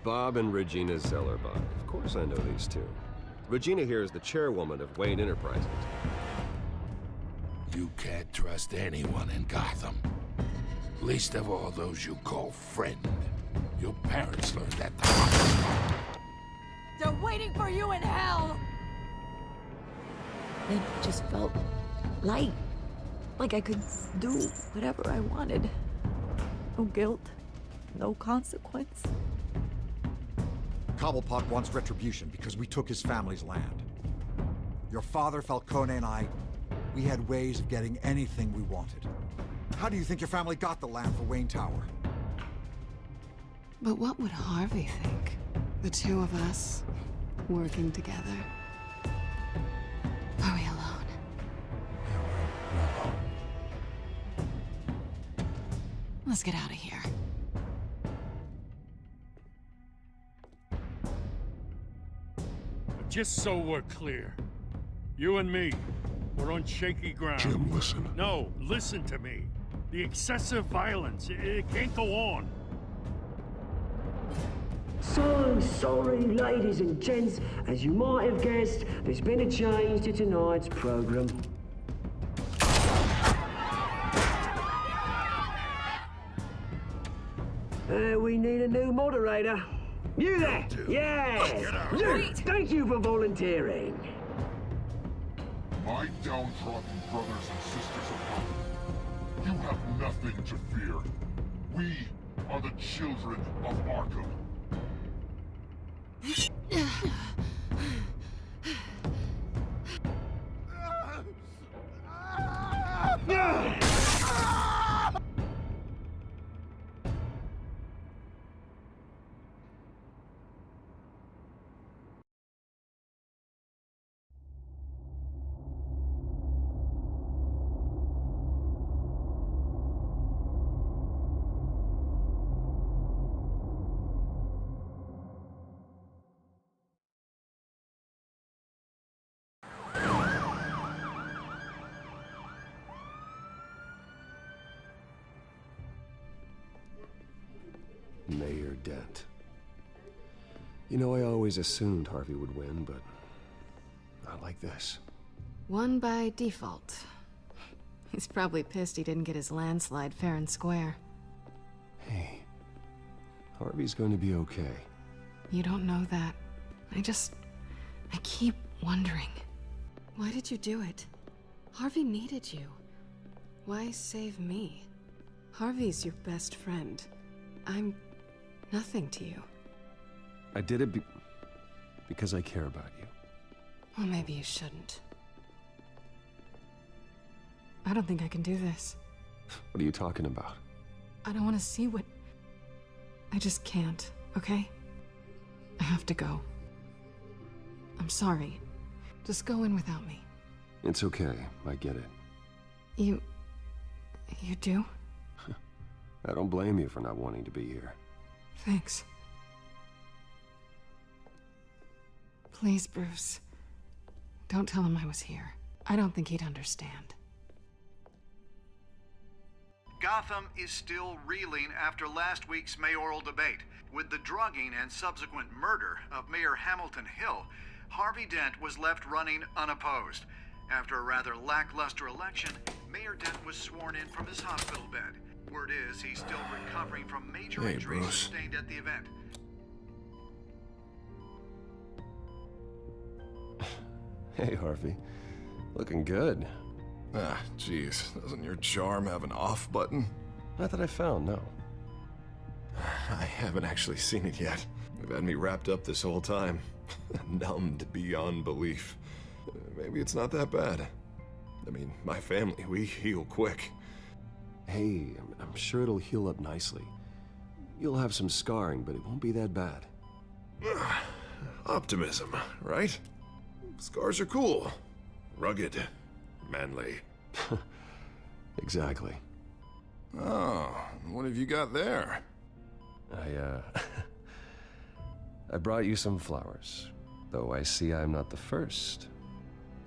Bob and Regina Zellerbach. Of course I know these two. Regina here is the chairwoman of Wayne Enterprises. You can't trust anyone in Gotham. Least of all those you call friend. Your parents learned that the hard way. They're waiting for you in hell! It just felt light. Like I could do whatever I wanted. No guilt, no consequence. Cobblepot wants retribution because we took his family's land. Your father, Falcone, and I, we had ways of getting anything we wanted. How do you think your family got the land for Wayne Tower? But what would Harvey think? The two of us, working together. Are we alone? Let's get out of here. Just so we're clear, you and me, we're on shaky ground. Jim, listen. No, listen to me. The excessive violence, it can't go on. So sorry, ladies and gents. As you might have guessed, there's been a change to tonight's program. We need a new moderator. You there? Yes! Luke, thank you for volunteering. My downtrodden brothers and sisters of Gotham, you have nothing to fear. We are the children of Arkham. Mayor Dent. You know, I always assumed Harvey would win, but not like this. Won by default. He's probably pissed he didn't get his landslide fair and square. Hey, Harvey's going to be okay. You don't know that. I keep wondering. Why did you do it? Harvey needed you. Why save me? Harvey's your best friend. I'm nothing to you. I did it because I care about you. Well, maybe you shouldn't. I don't think I can do this. What are you talking about? I don't want to see what... I just can't, okay? I have to go. I'm sorry. Just go in without me. It's okay. I get it. You do? I don't blame you for not wanting to be here. Thanks. Please, Bruce. Don't tell him I was here. I don't think he'd understand. Gotham is still reeling after last week's mayoral debate. With the drugging and subsequent murder of Mayor Hamilton Hill, Harvey Dent was left running unopposed. After a rather lackluster election, Mayor Dent was sworn in from his hospital bed. Word is he's still recovering from major injuries sustained at the event. Hey, Harvey. Looking good. Ah, jeez. Doesn't your charm have an off button? Not that I found, no. I haven't actually seen it yet. You've had me wrapped up this whole time. Numbed beyond belief. Maybe it's not that bad. I mean, my family, we heal quick. Hey, I'm sure it'll heal up nicely. You'll have some scarring, but it won't be that bad. Optimism, right? Scars are cool. Rugged. Manly. Exactly. Oh, what have you got there? I brought you some flowers. Though I see I'm not the first.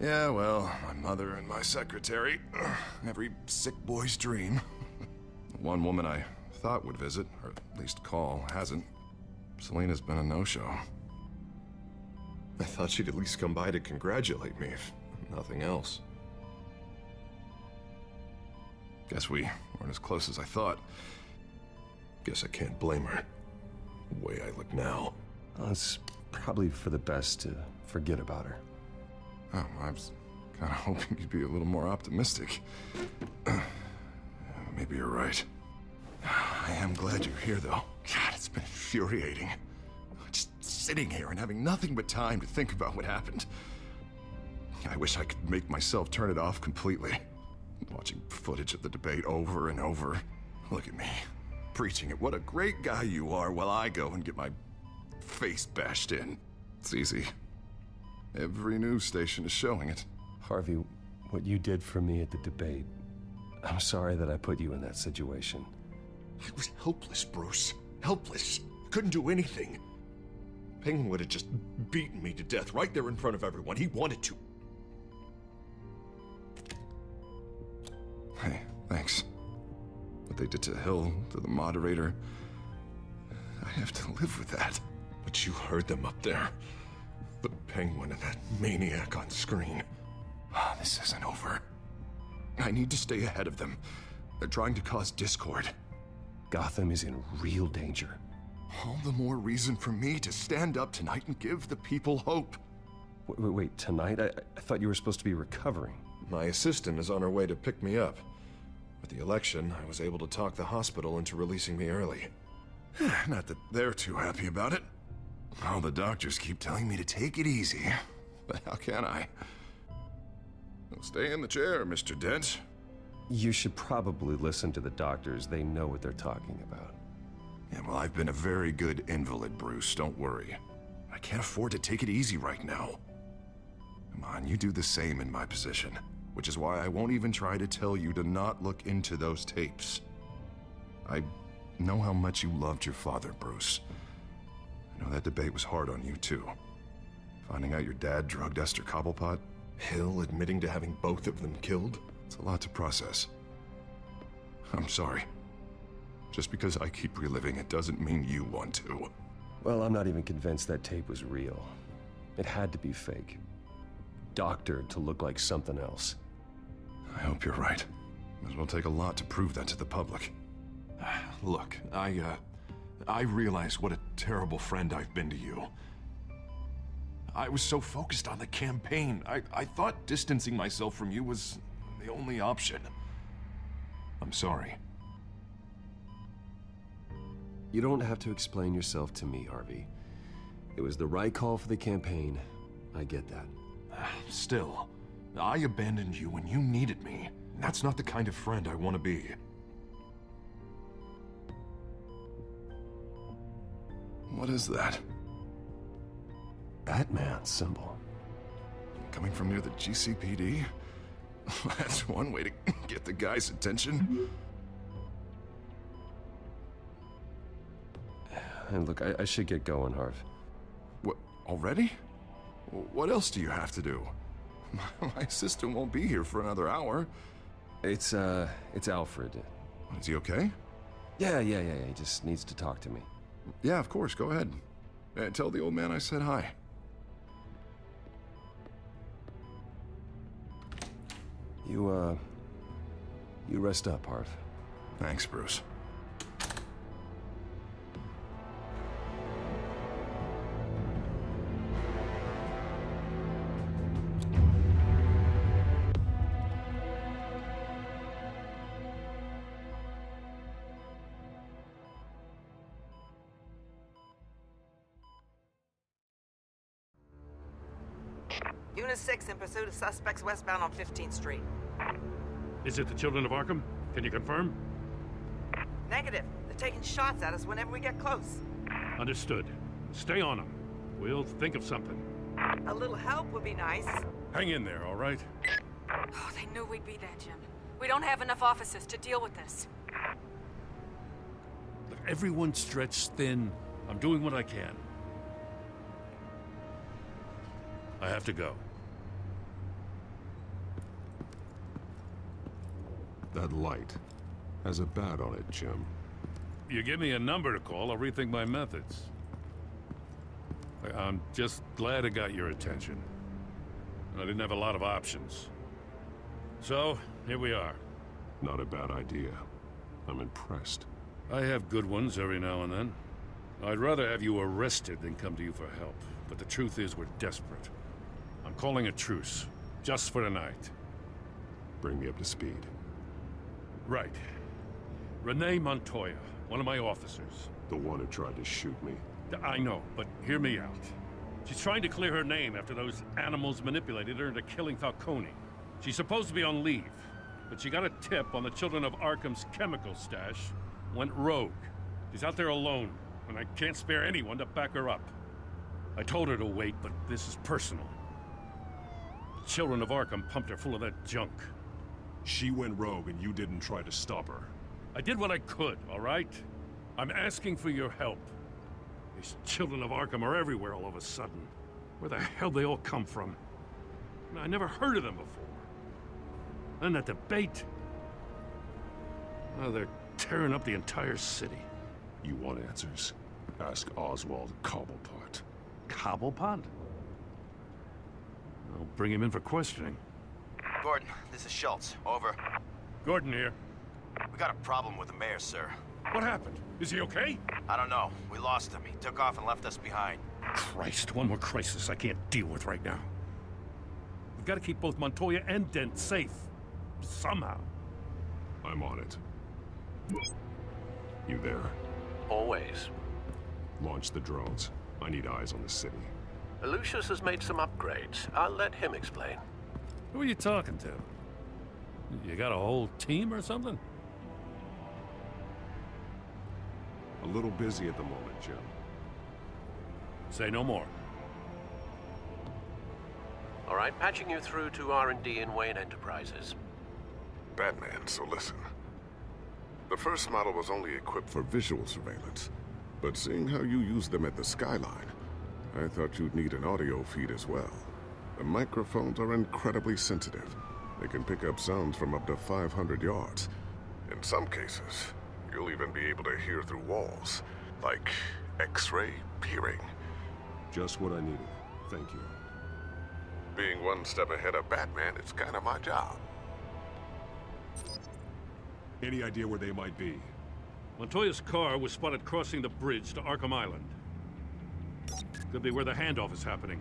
Yeah, well, my mother and my secretary. Every sick boy's dream. One woman I thought would visit, or at least call, hasn't. Selena's been a no-show. I thought she'd at least come by to congratulate me, if nothing else. Guess we weren't as close as I thought. Guess I can't blame her. The way I look now. Well, it's probably for the best to forget about her. Oh, I was kind of hoping you'd be a little more optimistic. Maybe you're right. I am glad you're here, though. God, it's been infuriating. Just sitting here and having nothing but time to think about what happened. I wish I could make myself turn it off completely. Watching footage of the debate over and over. Look at me, preaching at what a great guy you are while I go and get my face bashed in. It's easy. Every news station is showing it. Harvey, what you did for me at the debate, I'm sorry that I put you in that situation. I was helpless, Bruce. Helpless. Couldn't do anything. Penguin would have just beaten me to death right there in front of everyone. He wanted to. Hey, thanks. What they did to Hill, to the moderator, I have to live with that. But you heard them up there. The Penguin and that maniac on screen. This isn't over. I need to stay ahead of them. They're trying to cause discord. Gotham is in real danger. All the more reason for me to stand up tonight and give the people hope. Wait, tonight? I thought you were supposed to be recovering. My assistant is on her way to pick me up. With the election, I was able to talk the hospital into releasing me early. Not that they're too happy about it. All the doctors keep telling me to take it easy. But how can I? Well, stay in the chair, Mr. Dent. You should probably listen to the doctors. They know what they're talking about. Yeah, well, I've been a very good invalid, Bruce. Don't worry. I can't afford to take it easy right now. Come on, you do the same in my position. Which is why I won't even try to tell you to not look into those tapes. I know how much you loved your father, Bruce. I know that debate was hard on you, too. Finding out your dad drugged Esther Cobblepot, Hill admitting to having both of them killed, it's a lot to process. I'm sorry. Just because I keep reliving it doesn't mean you want to. Well, I'm not even convinced that tape was real. It had to be fake. Doctored to look like something else. I hope you're right. It will take a lot to prove that to the public. Look, I realize what a terrible friend I've been to you. I was so focused on the campaign. I thought distancing myself from you was the only option. I'm sorry. You don't have to explain yourself to me, Harvey. It was the right call for the campaign. I get that. Still, I abandoned you when you needed me. That's not the kind of friend I want to be. What is that? Batman symbol. Coming from near the GCPD? That's one way to get the guy's attention. And look, I should get going, Harv. What, already? What else do you have to do? My assistant won't be here for another hour. It's Alfred. Is he okay? Yeah, he just needs to talk to me. Yeah, of course, go ahead. Tell the old man I said hi. You rest up, Harv. Thanks, Bruce. Unit 6 in pursuit of suspects westbound on 15th Street. Is it the Children of Arkham? Can you confirm? Negative. They're taking shots at us whenever we get close. Understood. Stay on them. We'll think of something. A little help would be nice. Hang in there, all right? Oh, they knew we'd be there, Jim. We don't have enough officers to deal with this. Look, everyone's stretched thin. I'm doing what I can. I have to go. That light has a bat on it, Jim. You give me a number to call, I'll rethink my methods. I'm just glad it got your attention. I didn't have a lot of options. So, here we are. Not a bad idea. I'm impressed. I have good ones every now and then. I'd rather have you arrested than come to you for help. But the truth is, we're desperate. I'm calling a truce. Just for tonight. Bring me up to speed. Right. Renee Montoya, one of my officers. The one who tried to shoot me. I know, but hear me out. She's trying to clear her name after those animals manipulated her into killing Falcone. She's supposed to be on leave, but she got a tip on the Children of Arkham's chemical stash, went rogue. She's out there alone, and I can't spare anyone to back her up. I told her to wait, but this is personal. The Children of Arkham pumped her full of that junk. She went rogue and you didn't try to stop her. I did what I could, all right? I'm asking for your help. These Children of Arkham are everywhere all of a sudden. Where the hell they all come from? I never heard of them before. And that debate. Oh, they're tearing up the entire city. You want answers? Ask Oswald Cobblepot. Cobblepot? I'll bring him in for questioning. Gordon, this is Schultz. Over. Gordon here. We got a problem with the mayor, sir. What happened? Is he okay? I don't know. We lost him. He took off and left us behind. Christ, one more crisis I can't deal with right now. We've got to keep both Montoya and Dent safe. Somehow. I'm on it. You there? Always. Launch the drones. I need eyes on the city. Lucius has made some upgrades. I'll let him explain. Who are you talking to? You got a whole team or something? A little busy at the moment, Jim. Say no more. All right, patching you through to R&D in Wayne Enterprises. Batman, so listen. The first model was only equipped for visual surveillance, but seeing how you use them at the skyline, I thought you'd need an audio feed as well. The microphones are incredibly sensitive. They can pick up sounds from up to 500 yards. In some cases, you'll even be able to hear through walls, like X-ray peering. Just what I needed. Thank you. Being one step ahead of Batman, it's kind of my job. Any idea where they might be? Montoya's car was spotted crossing the bridge to Arkham Island. Could be where the handoff is happening.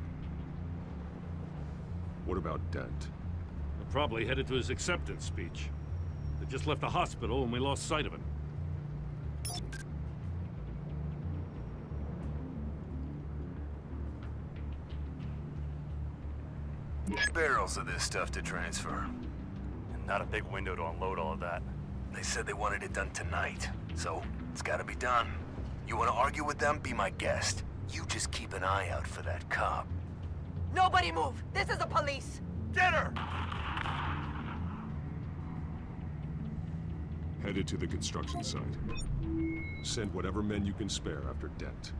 What about Dent? They're probably headed to his acceptance speech. They just left the hospital and we lost sight of him. Barrels of this stuff to transfer. And not a big window to unload all of that. They said they wanted it done tonight, so it's gotta be done. You wanna argue with them? Be my guest. You just keep an eye out for that cop. Nobody move! This is the police! Get her! Headed to the construction site. Send whatever men you can spare after Dent.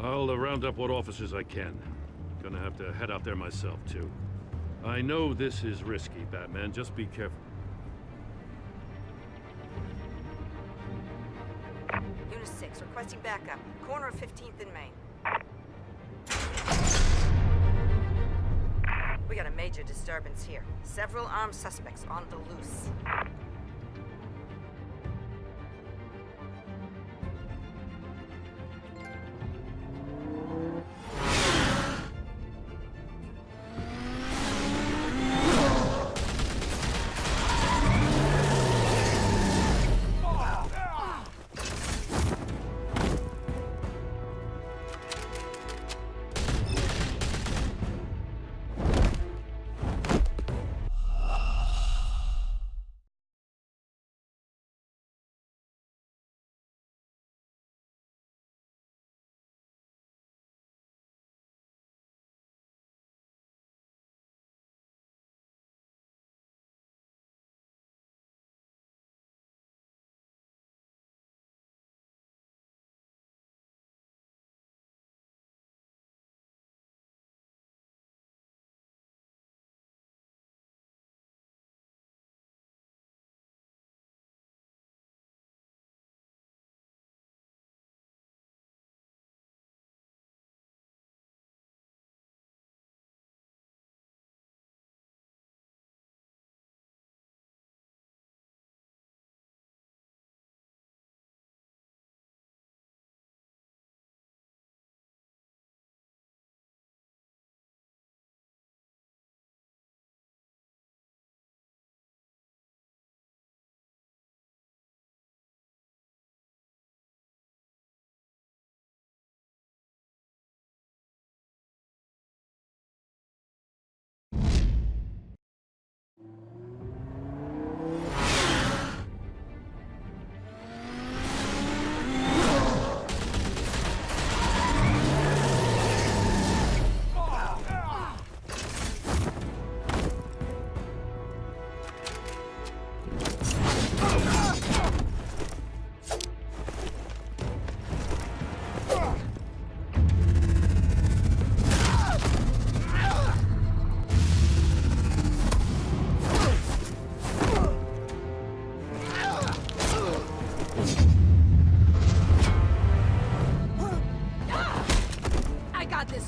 I'll round up what officers I can. Gonna have to head out there myself, too. I know this is risky, Batman. Just be careful. Unit 6, requesting backup. Corner of 15th and Main. We got a major disturbance here. Several armed suspects on the loose.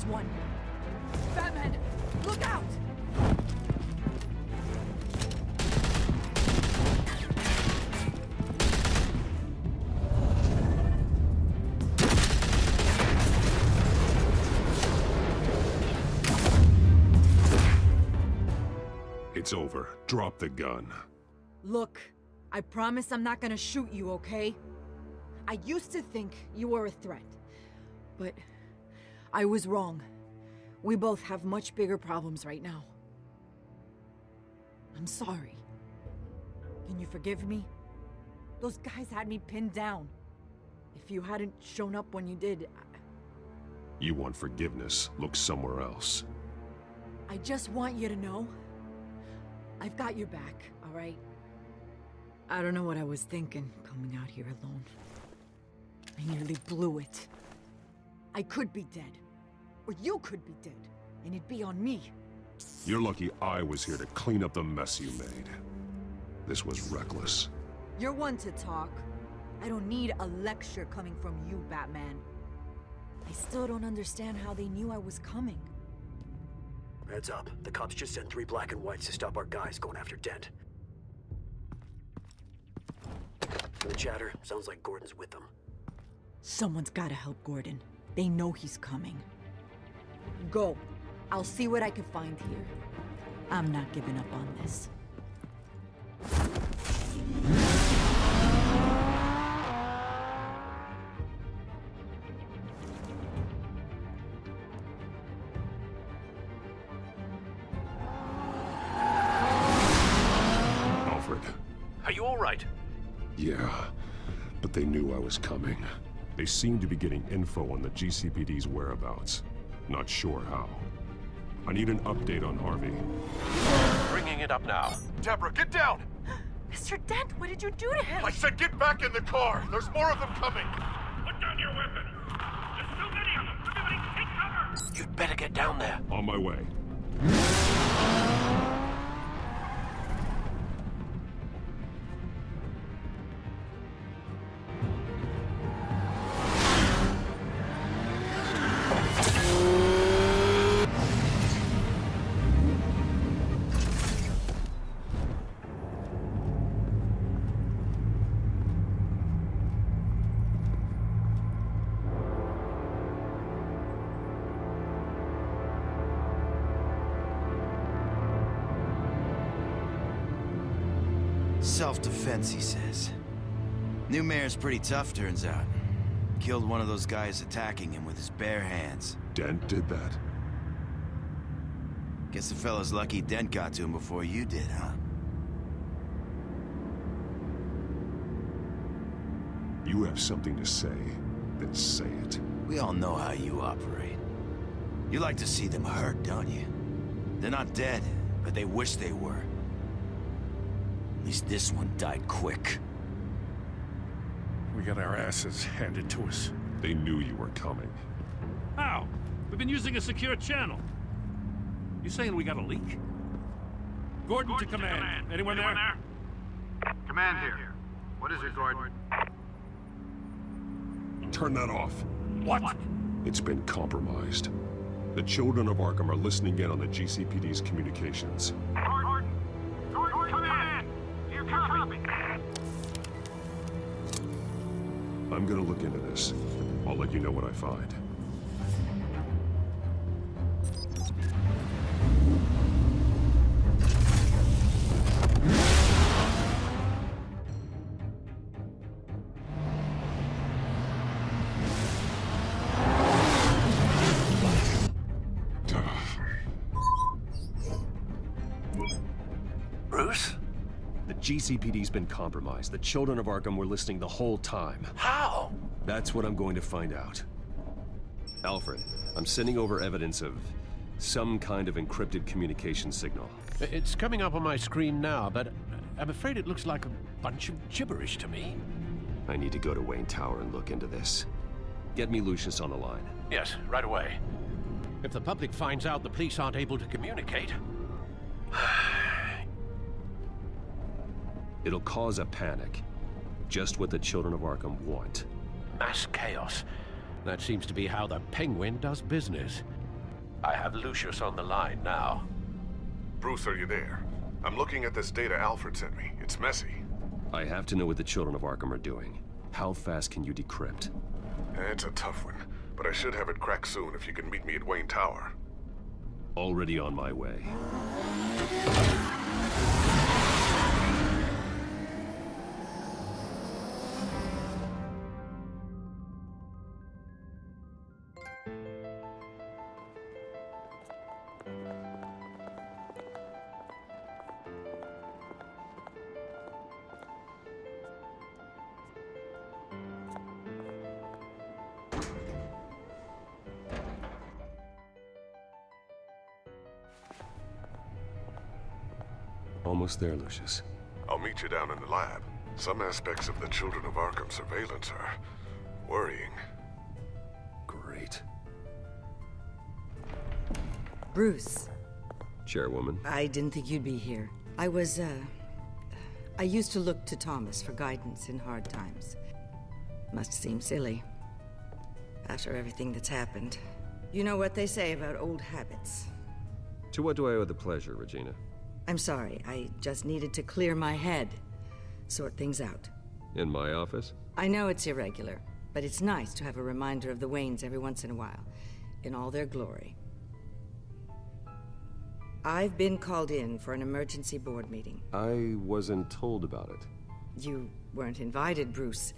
this one. Batman, look out! It's over. Drop the gun. Look, I promise I'm not gonna shoot you, okay? I used to think you were a threat, but I was wrong. We both have much bigger problems right now. I'm sorry. Can you forgive me? Those guys had me pinned down. If you hadn't shown up when you did, You want forgiveness? Look somewhere else. I just want you to know I've got your back, all right? I don't know what I was thinking coming out here alone. I nearly blew it. I could be dead. Or you could be dead. And it'd be on me. You're lucky I was here to clean up the mess you made. This was reckless. You're one to talk. I don't need a lecture coming from you, Batman. I still don't understand how they knew I was coming. Heads up. The cops just sent 3 black and whites to stop our guys going after Dent. From the chatter, sounds like Gordon's with them. Someone's gotta help Gordon. They know he's coming. Go. I'll see what I can find here. I'm not giving up on this. Alfred. Are you all right? Yeah, but they knew I was coming. They seem to be getting info on the GCPD's whereabouts. Not sure how. I need an update on Harvey. Bringing it up now. Deborah, get down! Mr. Dent, what did you do to him? I said get back in the car! There's more of them coming! Put down your weapon! There's too many of them! Everybody take cover! You'd better get down there. On my way. Self-defense, he says. New mayor's pretty tough, turns out. Killed one of those guys attacking him with his bare hands. Dent did that? Guess the fella's lucky Dent got to him before you did, huh? You have something to say, then say it. We all know how you operate. You like to see them hurt, don't you? They're not dead, but they wish they were. At least this one died quick. We got our asses handed to us. They knew you were coming. How? We've been using a secure channel. You saying we got a leak? Gordon to command. Anyone there? Command here. What is it, Gordon? Turn that off. What? It's been compromised. The children of Arkham are listening in on the GCPD's communications. Gordon, command! You copy? I'm gonna look into this. I'll let you know what I find. Bruce? The GCPD's been compromised. The children of Arkham were listening the whole time. How? That's what I'm going to find out. Alfred, I'm sending over evidence of some kind of encrypted communication signal. It's coming up on my screen now, but I'm afraid it looks like a bunch of gibberish to me. I need to go to Wayne Tower and look into this. Get me Lucius on the line. Yes, right away. If the public finds out the police aren't able to communicate... It'll cause a panic. Just what the children of Arkham want. Mass chaos. That seems to be how the Penguin does business. I have Lucius on the line now. Bruce, are you there? I'm looking at this data Alfred sent me. It's messy. I have to know what the children of Arkham are doing. How fast can you decrypt? It's a tough one, but I should have it cracked soon if you can meet me at Wayne Tower. Already on my way. Almost there, Lucius. I'll meet you down in the lab. Some aspects of the Children of Arkham surveillance are worrying. Great. Bruce. Chairwoman. I didn't think you'd be here. I used to look to Thomas for guidance in hard times. Must seem silly. After everything that's happened. You know what they say about old habits. To what do I owe the pleasure, Regina? I'm sorry, I just needed to clear my head. Sort things out. In my office? I know it's irregular, but it's nice to have a reminder of the Waynes every once in a while. In all their glory. I've been called in for an emergency board meeting. I wasn't told about it. You weren't invited, Bruce.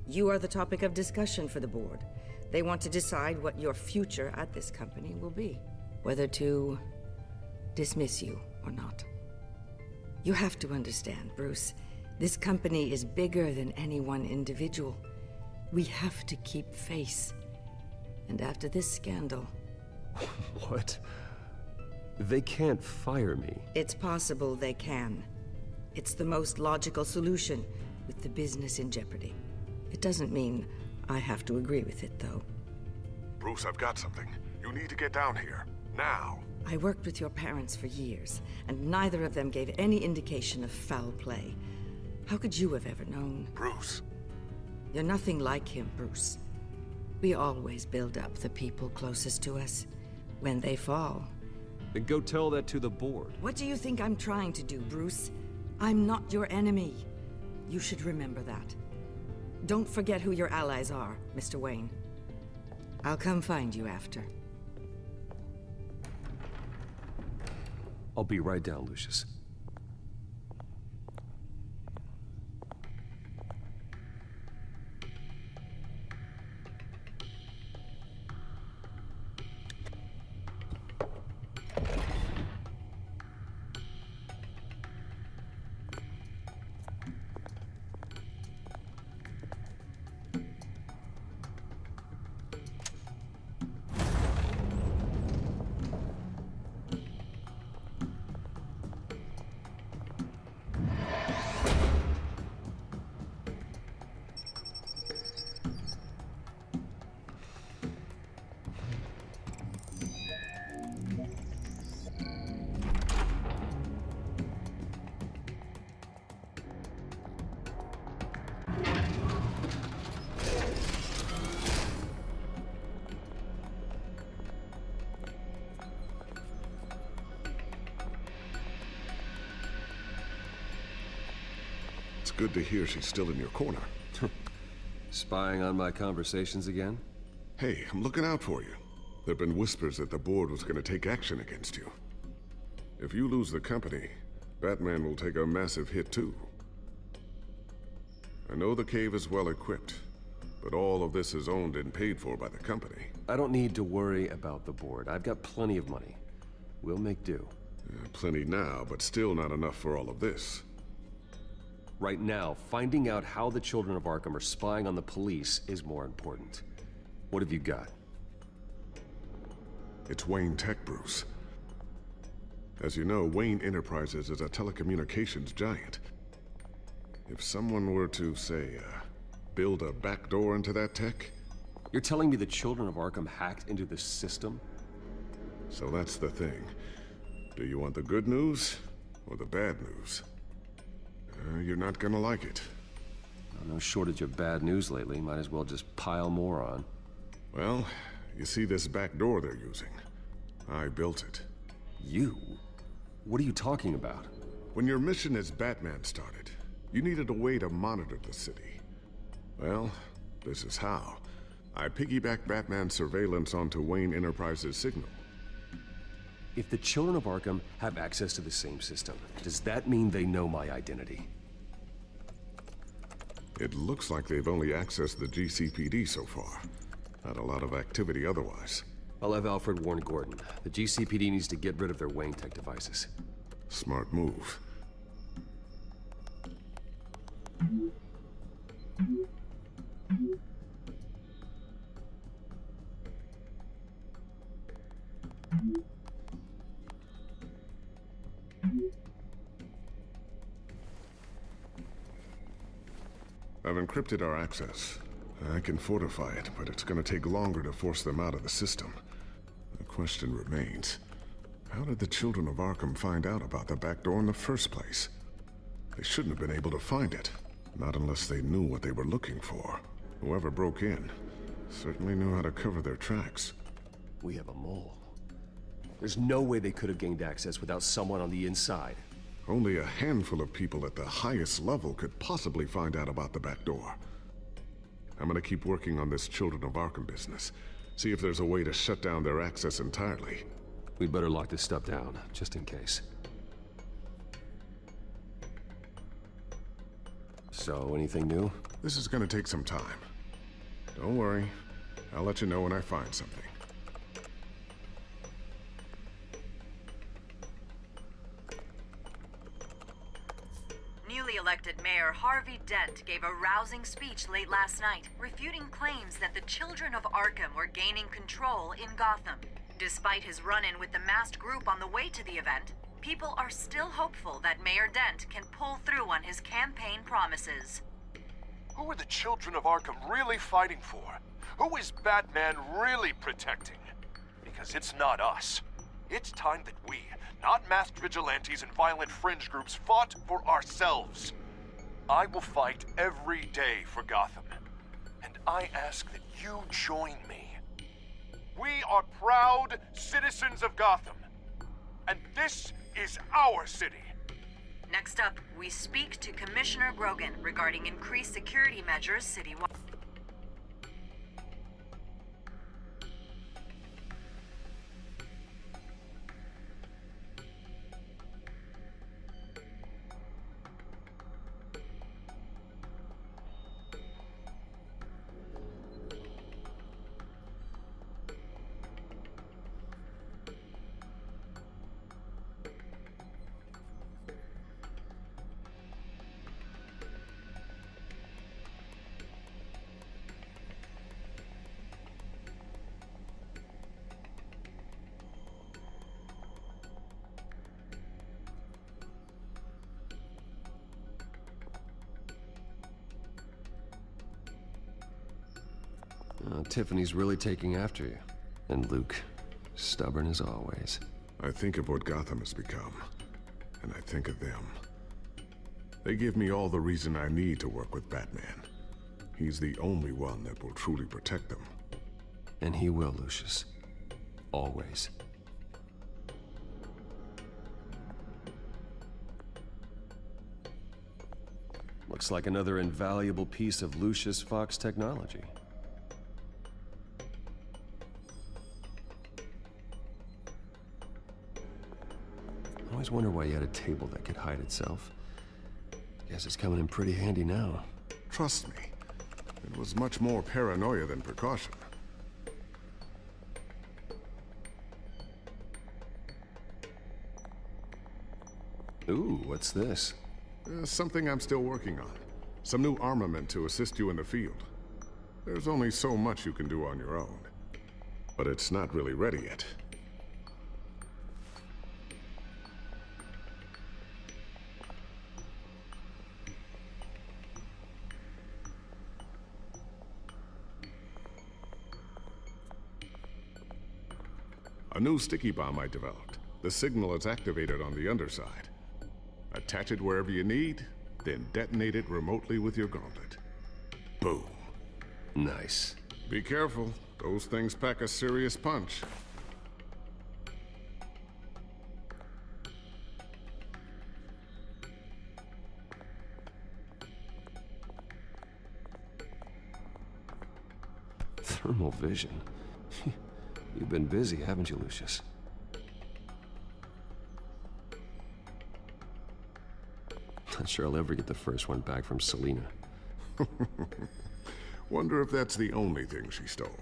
You are the topic of discussion for the board. They want to decide what your future at this company will be. Whether to dismiss you or not. You have to understand, Bruce. This company is bigger than any one individual. We have to keep face. And after this scandal... What? They can't fire me. It's possible they can. It's the most logical solution, with the business in jeopardy. It doesn't mean I have to agree with it, though. Bruce, I've got something. You need to get down here. Now. I worked with your parents for years, and neither of them gave any indication of foul play. How could you have ever known? Bruce. You're nothing like him, Bruce. We always build up the people closest to us. When they fall... Then go tell that to the board. What do you think I'm trying to do, Bruce? I'm not your enemy. You should remember that. Don't forget who your allies are, Mr. Wayne. I'll come find you after. I'll be right down, Lucius. It's good to hear she's still in your corner. Spying on my conversations again? Hey, I'm looking out for you. There've been whispers that the board was going to take action against you. If you lose the company, Batman will take a massive hit too. I know the cave is well equipped, but all of this is owned and paid for by the company. I don't need to worry about the board. I've got plenty of money. We'll make do. Plenty now, but still not enough for all of this. Right now, finding out how the children of Arkham are spying on the police is more important. What have you got? It's Wayne Tech, Bruce. As you know, Wayne Enterprises is a telecommunications giant. If someone were to, say, build a backdoor into that tech... You're telling me the children of Arkham hacked into the system? So that's the thing. Do you want the good news or the bad news? You're not gonna like it. No shortage of bad news lately. Might as well just pile more on. Well, you see this back door they're using? I built it. You? What are you talking about? When your mission as Batman started, you needed a way to monitor the city. Well, this is how. I piggybacked Batman's surveillance onto Wayne Enterprises' signal. If the children of Arkham have access to the same system, does that mean they know my identity? It looks like they've only accessed the GCPD so far. Not a lot of activity otherwise. I'll have Alfred warn Gordon. The GCPD needs to get rid of their Wayne Tech devices. Smart move. I've encrypted our access. I can fortify it, but it's gonna take longer to force them out of the system. The question remains, how did the children of Arkham find out about the back door in the first place? They shouldn't have been able to find it, not unless they knew what they were looking for. Whoever broke in certainly knew how to cover their tracks. We have a mole. There's no way they could have gained access without someone on the inside. Only a handful of people at the highest level could possibly find out about the back door. I'm gonna keep working on this Children of Arkham business. See if there's a way to shut down their access entirely. We'd better lock this stuff down, just in case. So, anything new? This is gonna take some time. Don't worry. I'll let you know when I find something. Newly elected Mayor Harvey Dent gave a rousing speech late last night, refuting claims that the children of Arkham were gaining control in Gotham. Despite his run-in with the masked group on the way to the event, people are still hopeful that Mayor Dent can pull through on his campaign promises. Who are the children of Arkham really fighting for? Who is Batman really protecting? Because it's not us. It's time that we, not masked vigilantes and violent fringe groups, fought for ourselves. I will fight every day for Gotham. And I ask that you join me. We are proud citizens of Gotham. And this is our city. Next up, we speak to Commissioner Grogan regarding increased security measures citywide. Tiffany's really taking after you. And Luke, stubborn as always. I think of what Gotham has become, and I think of them. They give me all the reason I need to work with Batman. He's the only one that will truly protect them. And he will, Lucius. Always. Looks like another invaluable piece of Lucius Fox technology. I always wonder why you had a table that could hide itself. Guess it's coming in pretty handy now. Trust me, it was much more paranoia than precaution. Ooh, what's this? Something I'm still working on. Some new armament to assist you in the field. There's only so much you can do on your own. But it's not really ready yet. A new sticky bomb I developed. The signal is activated on the underside. Attach it wherever you need, then detonate it remotely with your gauntlet. Boom. Nice. Be careful. Those things pack a serious punch. Thermal vision. You've been busy, haven't you, Lucius? Not sure I'll ever get the first one back from Selena. Wonder if that's the only thing she stole.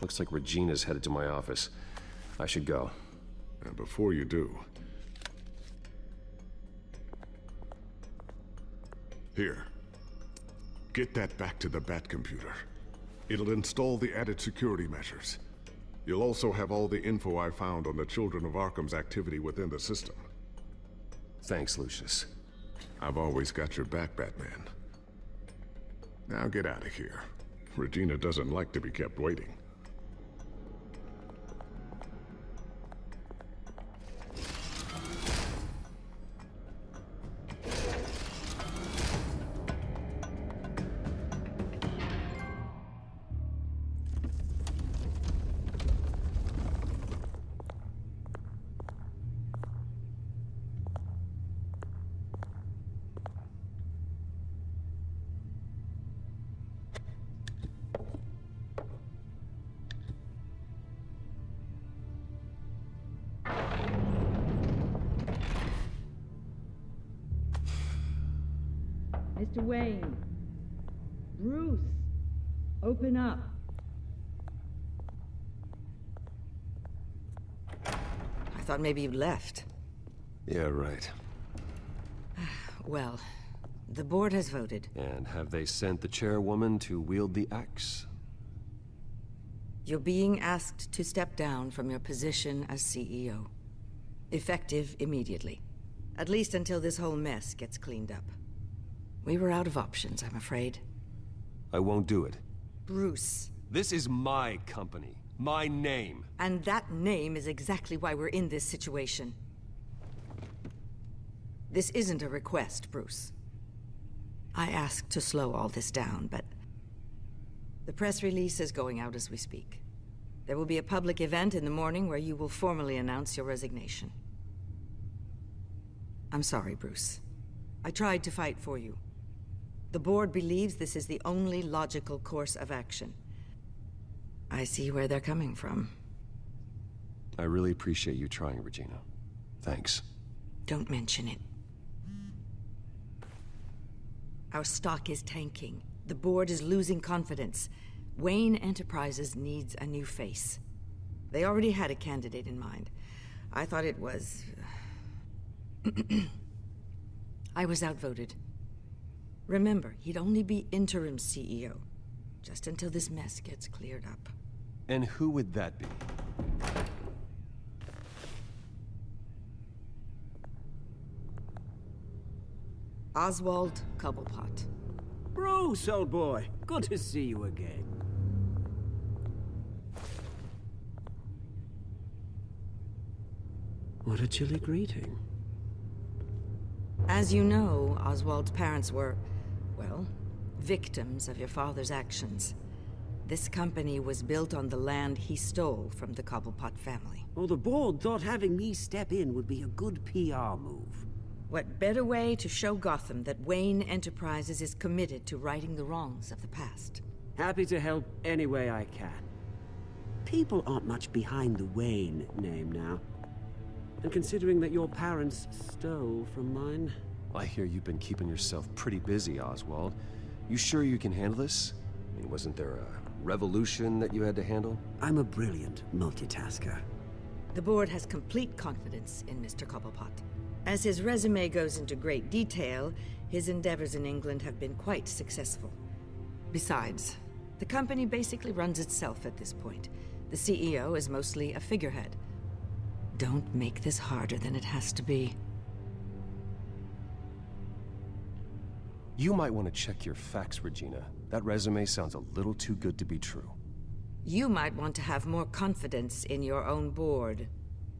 Looks like Regina's headed to my office. I should go. And before you do... Here. Get that back to the Bat computer. It'll install the added security measures. You'll also have all the info I found on the Children of Arkham's activity within the system. Thanks, Lucius. I've always got your back, Batman. Now get out of here. Regina doesn't like to be kept waiting. Mr. Wayne. Bruce. Open up. I thought maybe you'd left. Yeah, right. Well, the board has voted. And have they sent the chairwoman to wield the axe? You're being asked to step down from your position as CEO. Effective immediately. At least until this whole mess gets cleaned up. We were out of options, I'm afraid. I won't do it. Bruce. This is my company. My name. And that name is exactly why we're in this situation. This isn't a request, Bruce. I asked to slow all this down, but... the press release is going out as we speak. There will be a public event in the morning where you will formally announce your resignation. I'm sorry, Bruce. I tried to fight for you. The board believes this is the only logical course of action. I see where they're coming from. I really appreciate you trying, Regina. Thanks. Don't mention it. Our stock is tanking. The board is losing confidence. Wayne Enterprises needs a new face. They already had a candidate in mind. I thought it was... I was outvoted. Remember, he'd only be interim CEO, just until this mess gets cleared up. And who would that be? Oswald Cobblepot. Bruce, old boy. Good to see you again. What a chilly greeting. As you know, Oswald's parents were, well, victims of your father's actions. This company was built on the land he stole from the Cobblepot family. Well, the board thought having me step in would be a good PR move. What better way to show Gotham that Wayne Enterprises is committed to righting the wrongs of the past? Happy to help any way I can. People aren't much behind the Wayne name now. And considering that your parents stole from mine... I hear you've been keeping yourself pretty busy, Oswald. You sure you can handle this? I mean, wasn't there a revolution that you had to handle? I'm a brilliant multitasker. The board has complete confidence in Mr. Cobblepot. As his resume goes into great detail, his endeavors in England have been quite successful. Besides, the company basically runs itself at this point. The CEO is mostly a figurehead. Don't make this harder than it has to be. You might want to check your facts, Regina. That resume sounds a little too good to be true. You might want to have more confidence in your own board.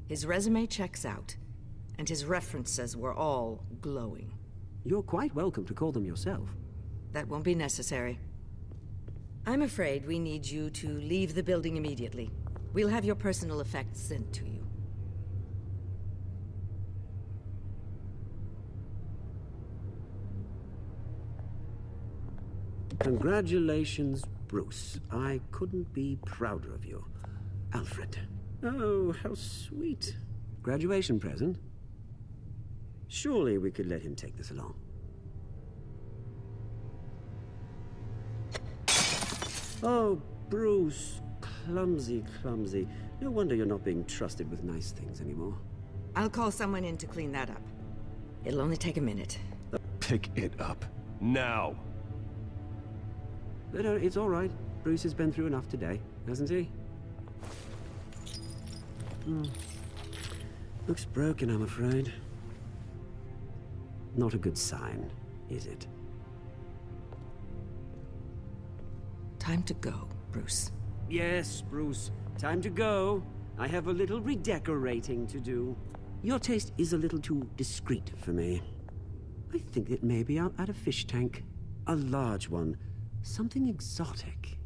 His resume checks out, and his references were all glowing. You're quite welcome to call them yourself. That won't be necessary. I'm afraid we need you to leave the building immediately. We'll have your personal effects sent to you. Congratulations, Bruce. I couldn't be prouder of you. Alfred. Oh, how sweet. Graduation present? Surely we could let him take this along. Oh, Bruce. Clumsy, clumsy. No wonder you're not being trusted with nice things anymore. I'll call someone in to clean that up. It'll only take a minute. Pick it up. Now! But it's all right. Bruce has been through enough today, hasn't he? Looks broken, I'm afraid. Not a good sign, is it? Time to go, Bruce. Yes, Bruce. Time to go. I have a little redecorating to do. Your taste is a little too discreet for me. I think that maybe I'll add a fish tank. A large one. Something exotic.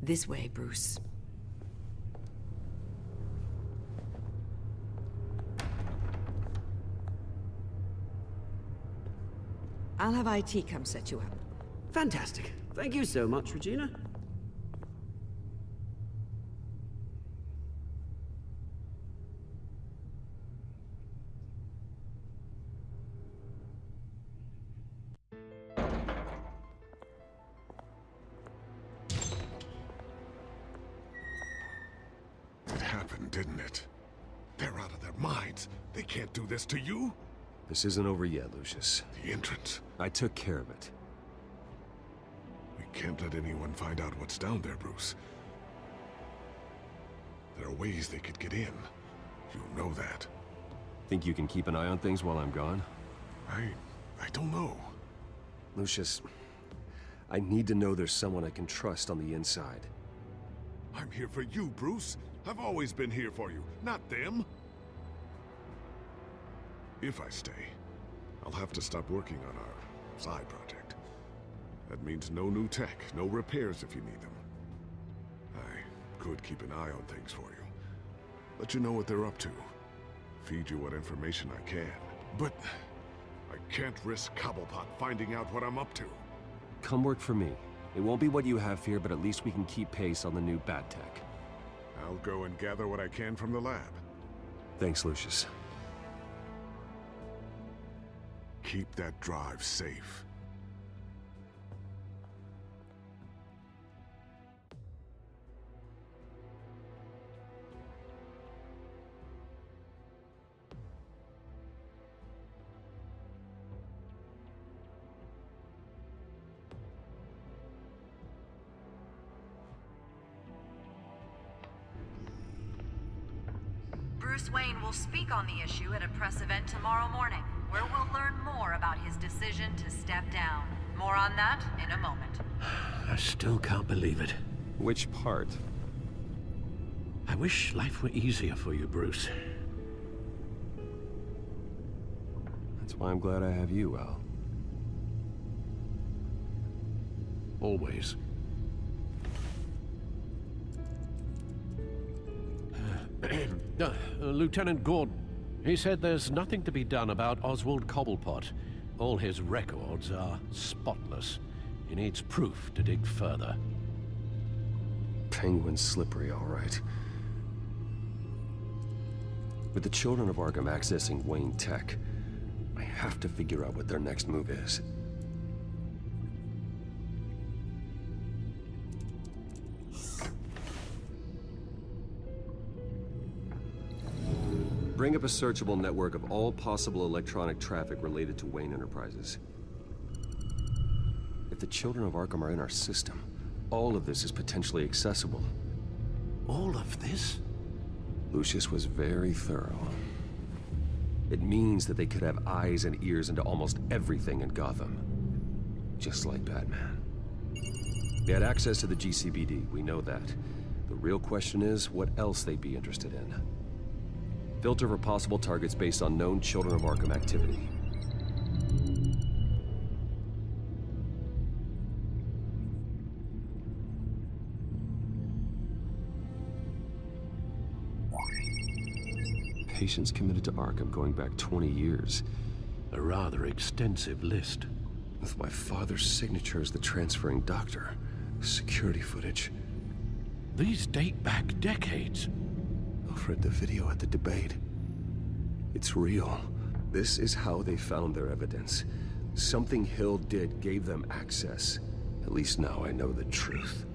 This way, Bruce. I'll have IT come set you up. Fantastic. Thank you so much, Regina. It happened, didn't it? They're out of their minds. They can't do this to you. This isn't over yet, Lucius. The entrance. I took care of it. We can't let anyone find out what's down there, Bruce. There are ways they could get in. You know that. Think you can keep an eye on things while I'm gone? I don't know. Lucius, I need to know there's someone I can trust on the inside. I'm here for you, Bruce. I've always been here for you, not them. If I stay, I'll have to stop working on our side project. That means no new tech, no repairs if you need them. I could keep an eye on things for you. Let you know what they're up to. Feed you what information I can. But I can't risk Cobblepot finding out what I'm up to. Come work for me. It won't be what you have here, but at least we can keep pace on the new bat tech. I'll go and gather what I can from the lab. Thanks, Lucius. Keep that drive safe. Bruce Wayne will speak on the issue at a press event tomorrow morning, where we'll learn more about his decision to step down. More on that in a moment. I still can't believe it. Which part? I wish life were easier for you, Bruce. That's why I'm glad I have you, Al. Always. Lieutenant Gordon. He said there's nothing to be done about Oswald Cobblepot. All his records are spotless. He needs proof to dig further. Penguin's slippery, all right. With the children of Arkham accessing Wayne Tech, I have to figure out what their next move is. Bring up a searchable network of all possible electronic traffic related to Wayne Enterprises. If the children of Arkham are in our system, all of this is potentially accessible. All of this? Lucius was very thorough. It means that they could have eyes and ears into almost everything in Gotham. Just like Batman. They had access to the GCPD, we know that. The real question is, what else they'd be interested in. Filter for possible targets based on known Children of Arkham activity. Patients committed to Arkham going back 20 years. A rather extensive list. With my father's signature as the transferring doctor. Security footage. These date back decades. I've read the video at the debate. It's real. This is how they found their evidence. Something Hill did gave them access. At least now I know the truth.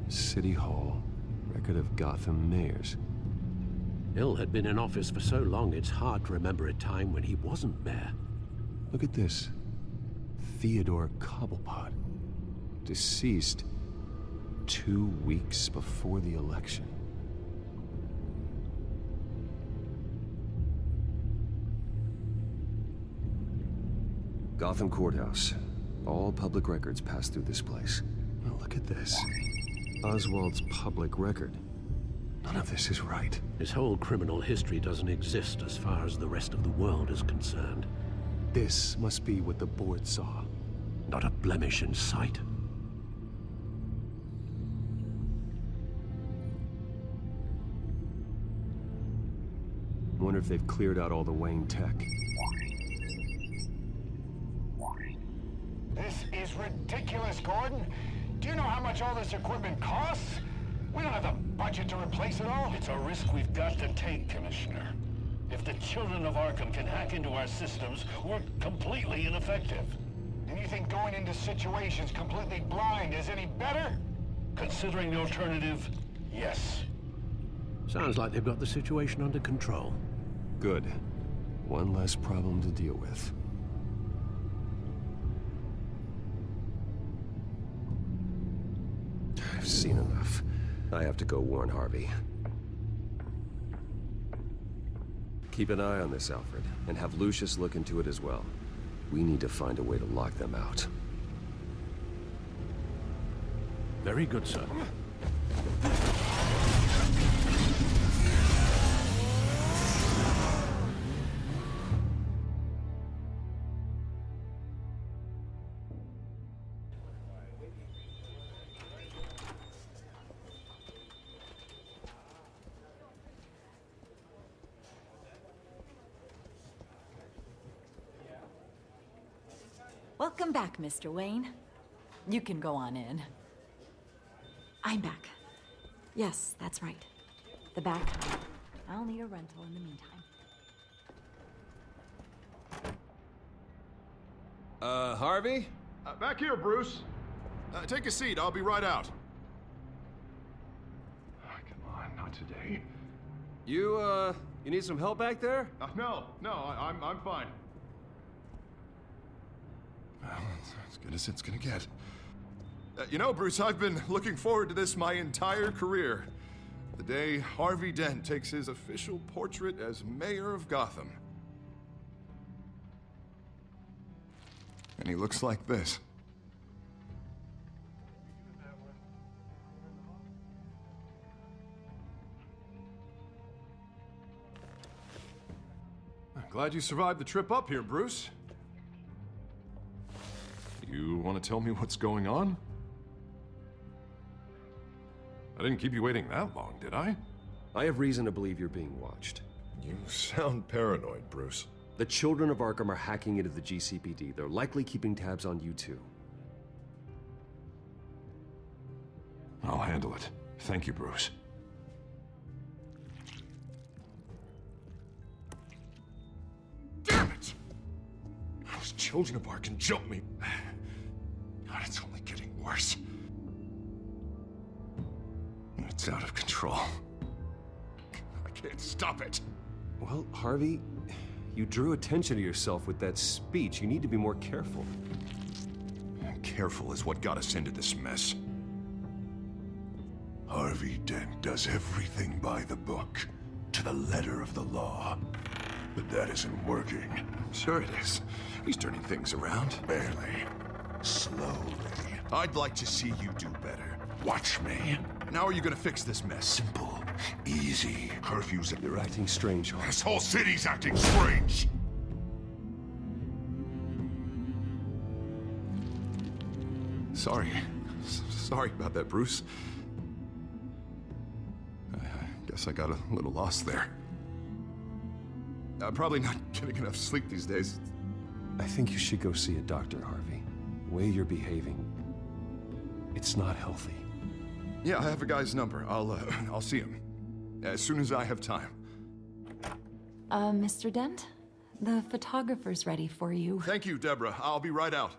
City Hall. Record of Gotham mayors. Hill had been in office for so long, it's hard to remember a time when he wasn't mayor. Look at this. Theodore Cobblepot. Deceased 2 weeks before the election. Gotham Courthouse. All public records pass through this place. Now look at this. Oswald's public record. None of this is right. His whole criminal history doesn't exist as far as the rest of the world is concerned. This must be what the board saw. Not a blemish in sight. Wonder if they've cleared out all the Wayne tech. This is ridiculous, Gordon. Do you know how much all this equipment costs? We don't have the budget to replace it all. It's a risk we've got to take, Commissioner. If the children of Arkham can hack into our systems, we're completely ineffective. And you think going into situations completely blind is any better? Considering the alternative, yes. Sounds like they've got the situation under control. Good. One less problem to deal with. I've seen enough. I have to go warn Harvey. Keep an eye on this, Alfred, and have Lucius look into it as well. We need to find a way to lock them out. Very good, sir. Welcome back, Mr. Wayne. You can go on in. I'm back. Yes, that's right. The back. I'll need a rental in the meantime. Harvey? Back here, Bruce. Take a seat. I'll be right out. Come on, not today. You need some help back there? No, I'm fine. Well, it's as good as it's gonna get. You know, Bruce, I've been looking forward to this my entire career. The day Harvey Dent takes his official portrait as mayor of Gotham. And he looks like this. I'm glad you survived the trip up here, Bruce. You want to tell me what's going on? I didn't keep you waiting that long, did I? I have reason to believe you're being watched. You sound paranoid, Bruce. The children of Arkham are hacking into the GCPD. They're likely keeping tabs on you too. I'll handle it. Thank you, Bruce. Damn it! Those children of Arkham jumped me. God, it's only getting worse. And it's It's out of control. I can't stop it. Well, Harvey, you drew attention to yourself with that speech. You need to be more careful. Careful is what got us into this mess. Harvey Dent does everything by the book, to the letter of the law. But that isn't working. Sure it is. He's turning things around. Barely. Slowly. I'd like to see you do better. Watch me. And how are you gonna fix this mess? Simple. Easy. Curfews. You're acting strange, Harvey. This whole city's acting strange. Sorry about that, Bruce. I guess I got a little lost there. I'm probably not getting enough sleep these days. I think you should go see a doctor, Harvey. The way you're behaving, it's not healthy. Yeah, I have a guy's number. I'll see him as soon as I have time. Mr. Dent? The photographer's ready for you. Thank you, Deborah. I'll be right out.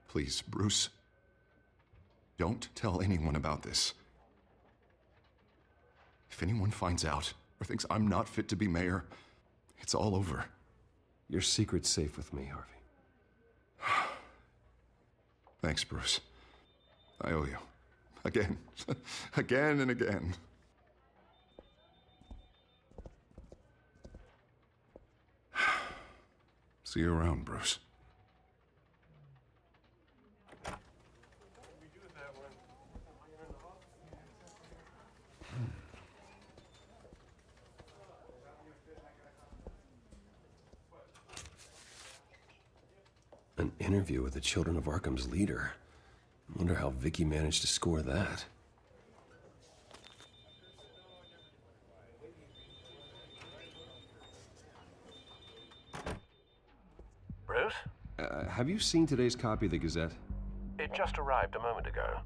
Please, Bruce. Don't tell anyone about this. If anyone finds out or thinks I'm not fit to be mayor, it's all over. Your secret's safe with me, Harvey. Thanks, Bruce. I owe you. Again. Again and again. See you around, Bruce. An interview with the Children of Arkham's leader. I wonder how Vicky managed to score that. Bruce? Have you seen today's copy of the Gazette? It just arrived a moment ago.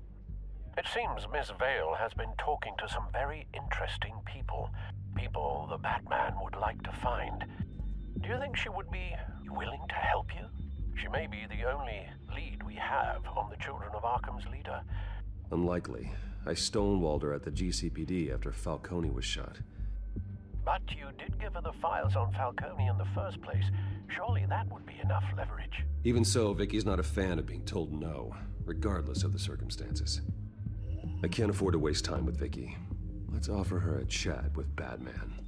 It seems Miss Vale has been talking to some very interesting people. People the Batman would like to find. Do you think she would be willing to help you? She may be the only lead we have on the Children of Arkham's leader. Unlikely. I stonewalled her at the GCPD after Falcone was shot. But you did give her the files on Falcone in the first place. Surely that would be enough leverage. Even so, Vicky's not a fan of being told no, regardless of the circumstances. I can't afford to waste time with Vicky. Let's offer her a chat with Batman.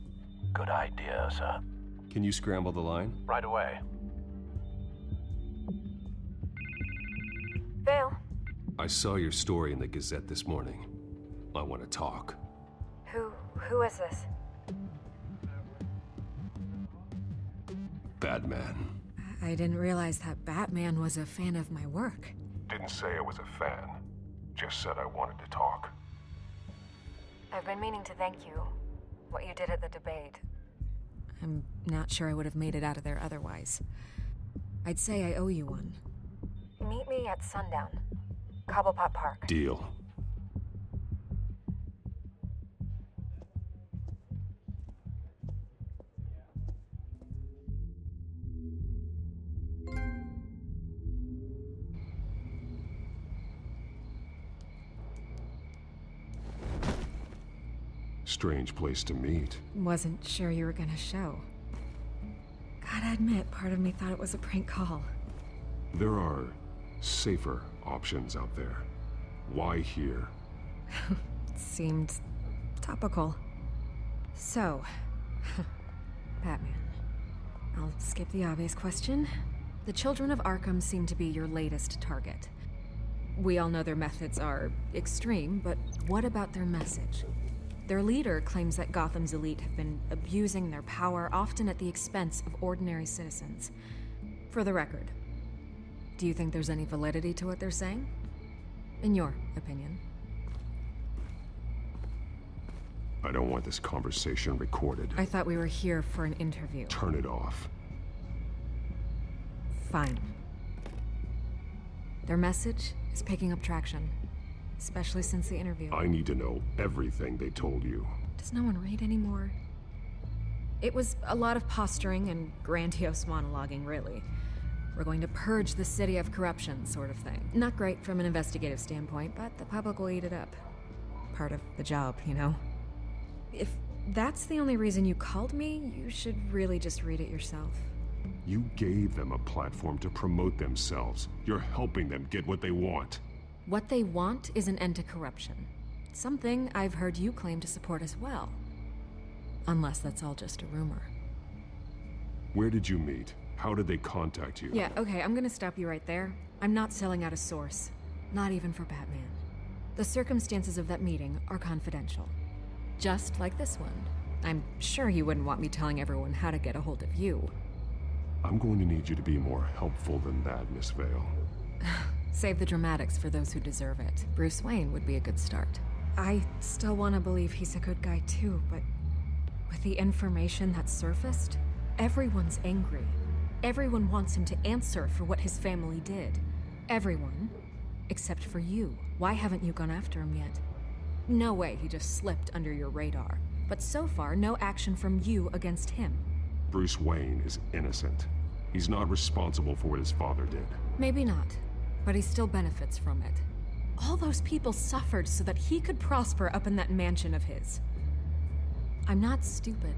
Good idea, sir. Can you scramble the line? Right away. Vale. I saw your story in the Gazette this morning. I want to talk. Who is this? Batman. I didn't realize that Batman was a fan of my work. Didn't say I was a fan. Just said I wanted to talk. I've been meaning to thank you. What you did at the debate. I'm not sure I would have made it out of there otherwise. I'd say I owe you one. Meet me at sundown. Cobblepot Park. Deal. Strange place to meet. Wasn't sure you were gonna show. Gotta admit, part of me thought it was a prank call. There are safer options out there. Why here? Seemed topical. So, Batman. I'll skip the obvious question. The Children of Arkham seem to be your latest target. We all know their methods are extreme, but what about their message? Their leader claims that Gotham's elite have been abusing their power, often at the expense of ordinary citizens. For the record, do you think there's any validity to what they're saying? In your opinion? I don't want this conversation recorded. I thought we were here for an interview. Turn it off. Fine. Their message is picking up traction, especially since the interview. I need to know everything they told you. Does no one read anymore? It was a lot of posturing and grandiose monologuing, really. We're going to purge the city of corruption, sort of thing. Not great from an investigative standpoint, but the public will eat it up. Part of the job, you know? If that's the only reason you called me, you should really just read it yourself. You gave them a platform to promote themselves. You're helping them get what they want. What they want is an end to corruption. Something I've heard you claim to support as well. Unless that's all just a rumor. Where did you meet? How did they contact you? Yeah, okay, I'm gonna stop you right there. I'm not selling out a source. Not even for Batman. The circumstances of that meeting are confidential. Just like this one. I'm sure you wouldn't want me telling everyone how to get a hold of you. I'm going to need you to be more helpful than that, Miss Vale. Save the dramatics for those who deserve it. Bruce Wayne would be a good start. I still want to believe he's a good guy too, but with the information that surfaced, everyone's angry. Everyone wants him to answer for what his family did. Everyone, except for you. Why haven't you gone after him yet? No way he just slipped under your radar. But so far, no action from you against him. Bruce Wayne is innocent. He's not responsible for what his father did. Maybe not, but he still benefits from it. All those people suffered so that he could prosper up in that mansion of his. I'm not stupid.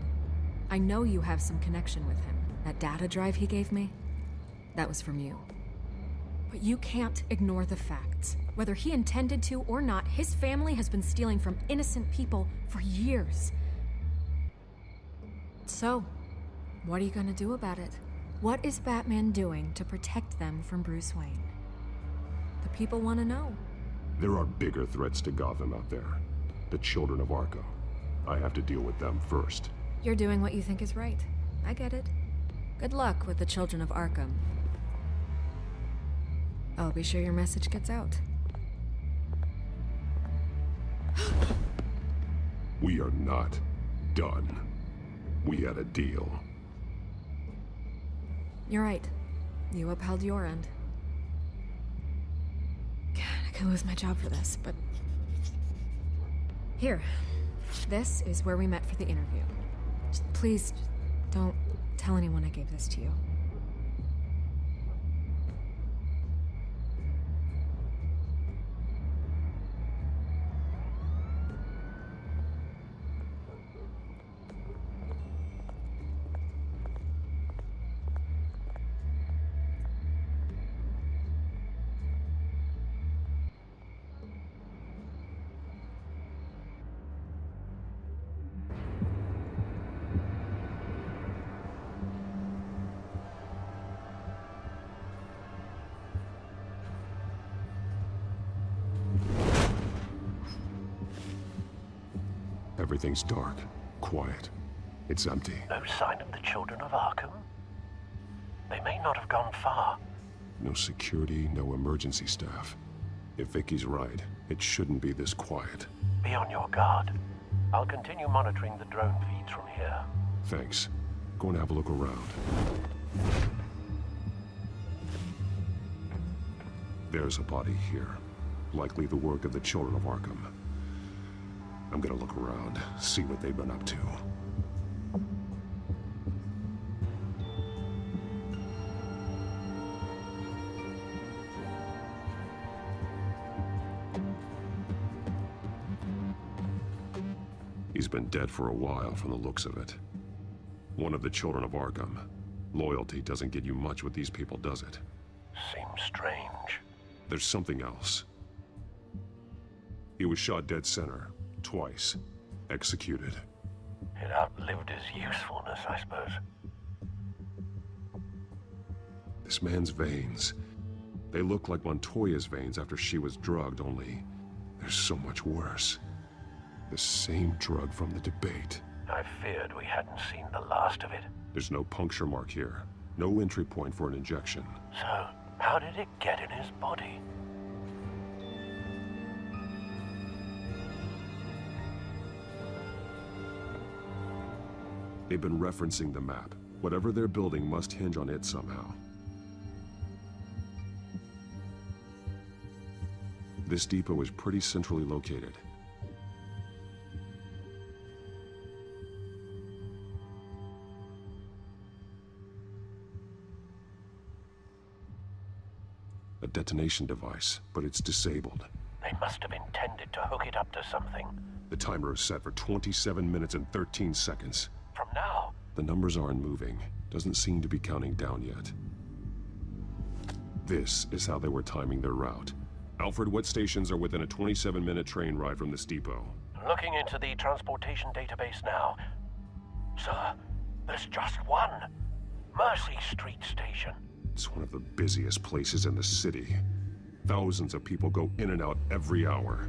I know you have some connection with him. That data drive he gave me, that was from you. But you can't ignore the facts. Whether he intended to or not, his family has been stealing from innocent people for years. So, what are you gonna do about it? What is Batman doing to protect them from Bruce Wayne? The people want to know. There are bigger threats to Gotham out there. The children of Arkham. I have to deal with them first. You're doing what you think is right. I get it. Good luck with the children of Arkham. I'll be sure your message gets out. We are not done. We had a deal. You're right. You upheld your end. God, I could lose my job for this, but... Here. This is where we met for the interview. Please, don't tell anyone I gave this to you. Everything's dark, quiet. It's empty. No sign of the children of Arkham? They may not have gone far. No security, no emergency staff. If Vicky's right, it shouldn't be this quiet. Be on your guard. I'll continue monitoring the drone feeds from here. Thanks. Go and have a look around. There's a body here. Likely the work of the children of Arkham. I'm gonna look around, see what they've been up to. He's been dead for a while from the looks of it. One of the children of Arkham. Loyalty doesn't get you much with these people, does it? Seems strange. There's something else. He was shot dead center. Twice. Executed. It outlived his usefulness, I suppose. This man's veins. They look like Montoya's veins after she was drugged, only they're so much worse. The same drug from the debate. I feared we hadn't seen the last of it. There's no puncture mark here. No entry point for an injection. So, how did it get in his body? They've been referencing the map. Whatever they're building must hinge on it somehow. This depot is pretty centrally located. A detonation device, but it's disabled. They must have intended to hook it up to something. The timer is set for 27 minutes and 13 seconds. From now? The numbers aren't moving. Doesn't seem to be counting down yet. This is how they were timing their route. Alfred, what stations are within a 27-minute train ride from this depot? Looking into the transportation database now. Sir, there's just one. Mercy Street Station. It's one of the busiest places in the city. Thousands of people go in and out every hour.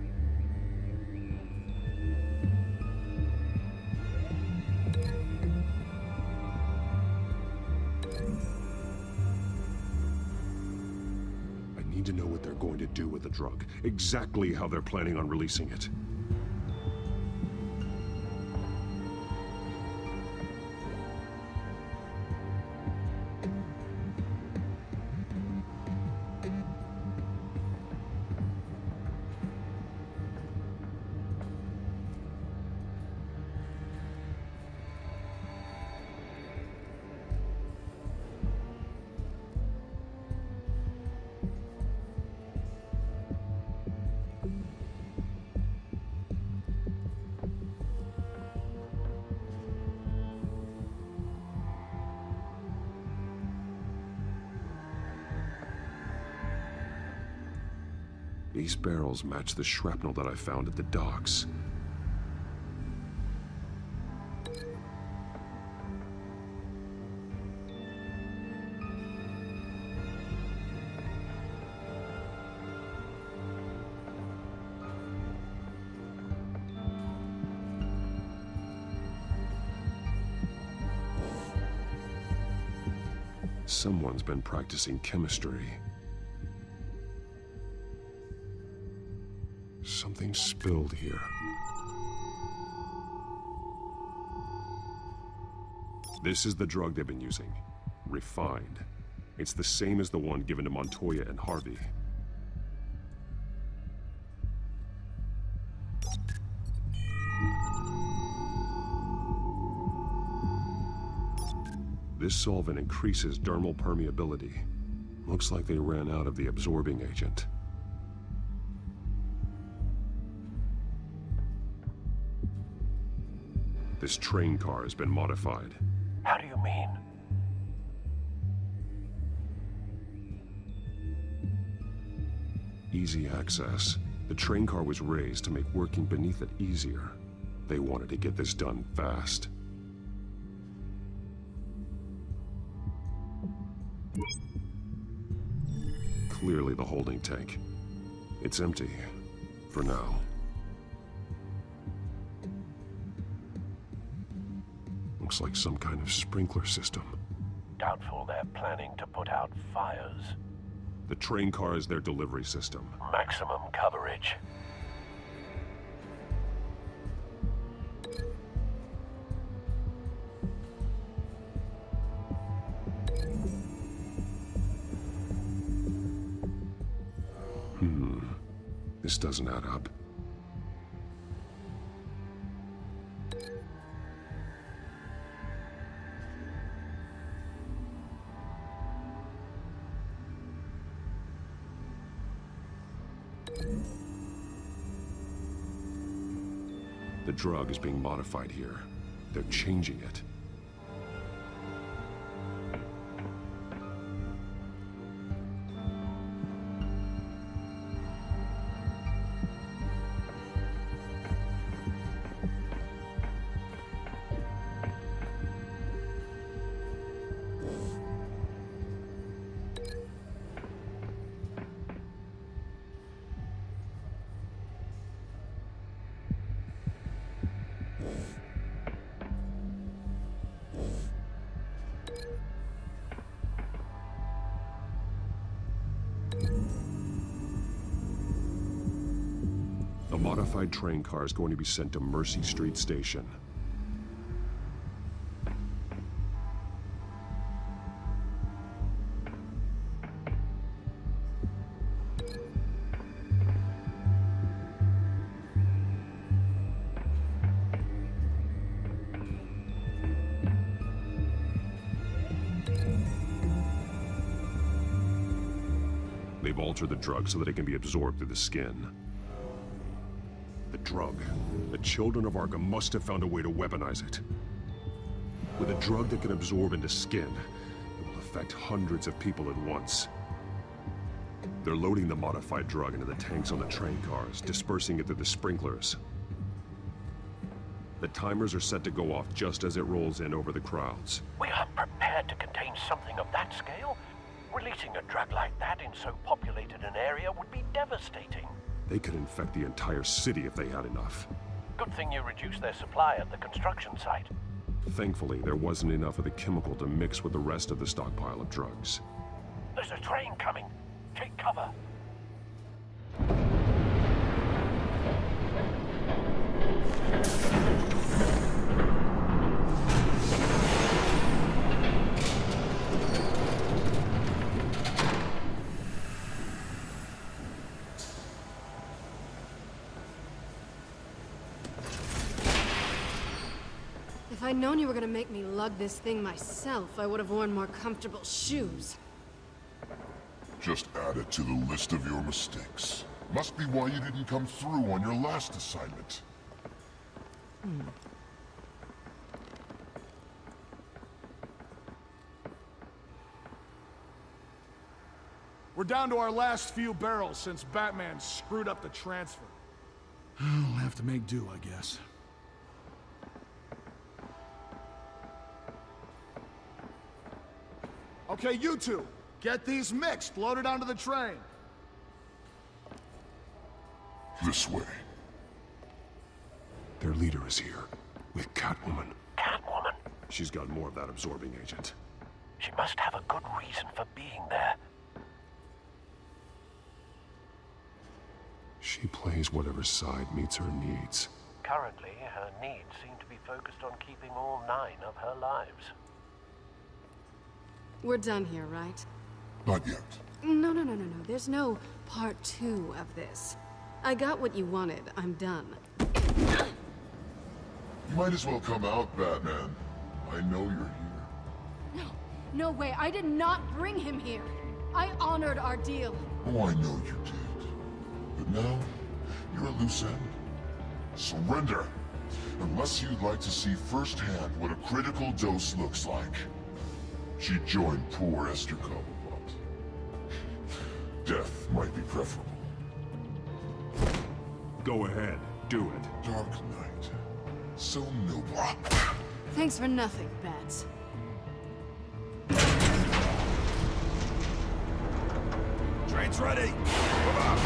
I need to know what they're going to do with the drug. Exactly how they're planning on releasing it. These barrels match the shrapnel that I found at the docks. Someone's been practicing chemistry. Something spilled here. This is the drug they've been using. Refined. It's the same as the one given to Montoya and Harvey. This solvent increases dermal permeability. Looks like they ran out of the absorbing agent. This train car has been modified. How do you mean? Easy access. The train car was raised to make working beneath it easier. They wanted to get this done fast. Clearly the holding tank. It's empty. For now. Looks like some kind of sprinkler system. Doubtful they're planning to put out fires. The train car is their delivery system. Maximum coverage. This doesn't add up. The drug is being modified here. They're changing it. The modified train car is going to be sent to Mercy Street Station. They they've altered the drug so that it can be absorbed through the skin. The drug. The children of Arkham must have found a way to weaponize it. With a drug that can absorb into skin, it will affect hundreds of people at once. They're loading the modified drug into the tanks on the train cars, dispersing it through the sprinklers. The timers are set to go off just as it rolls in over the crowds. We aren't prepared to contain something of that scale. Releasing a drug like that in so populated an area would be devastating. They could infect the entire city if they had enough. Good thing you reduced their supply at the construction site. Thankfully, there wasn't enough of the chemical to mix with the rest of the stockpile of drugs. There's a train coming. Take cover. If I'd known you were gonna make me lug this thing myself, I would have worn more comfortable shoes. Just add it to the list of your mistakes. Must be why you didn't come through on your last assignment. We're down to our last few barrels since Batman screwed up the transfer. We'll have to make do, I guess. Okay, you two, get these mixed, loaded onto the train. This way. Their leader is here, with Catwoman. Catwoman? She's got more of that absorbing agent. She must have a good reason for being there. She plays whatever side meets her needs. Currently, her needs seem to be focused on keeping all 9 of her lives. We're done here, right? Not yet. No. There's no part 2 of this. I got what you wanted. I'm done. You might as well come out, Batman. I know you're here. No way. I did not bring him here. I honored our deal. Oh, I know you did. But now, you're a loose end. Surrender! Unless you'd like to see firsthand what a critical dose looks like. She joined poor Esther Cobblepot. Death might be preferable. Go ahead, do it. Dark Knight. So noble. Thanks for nothing, Bats. Train's ready! Come on!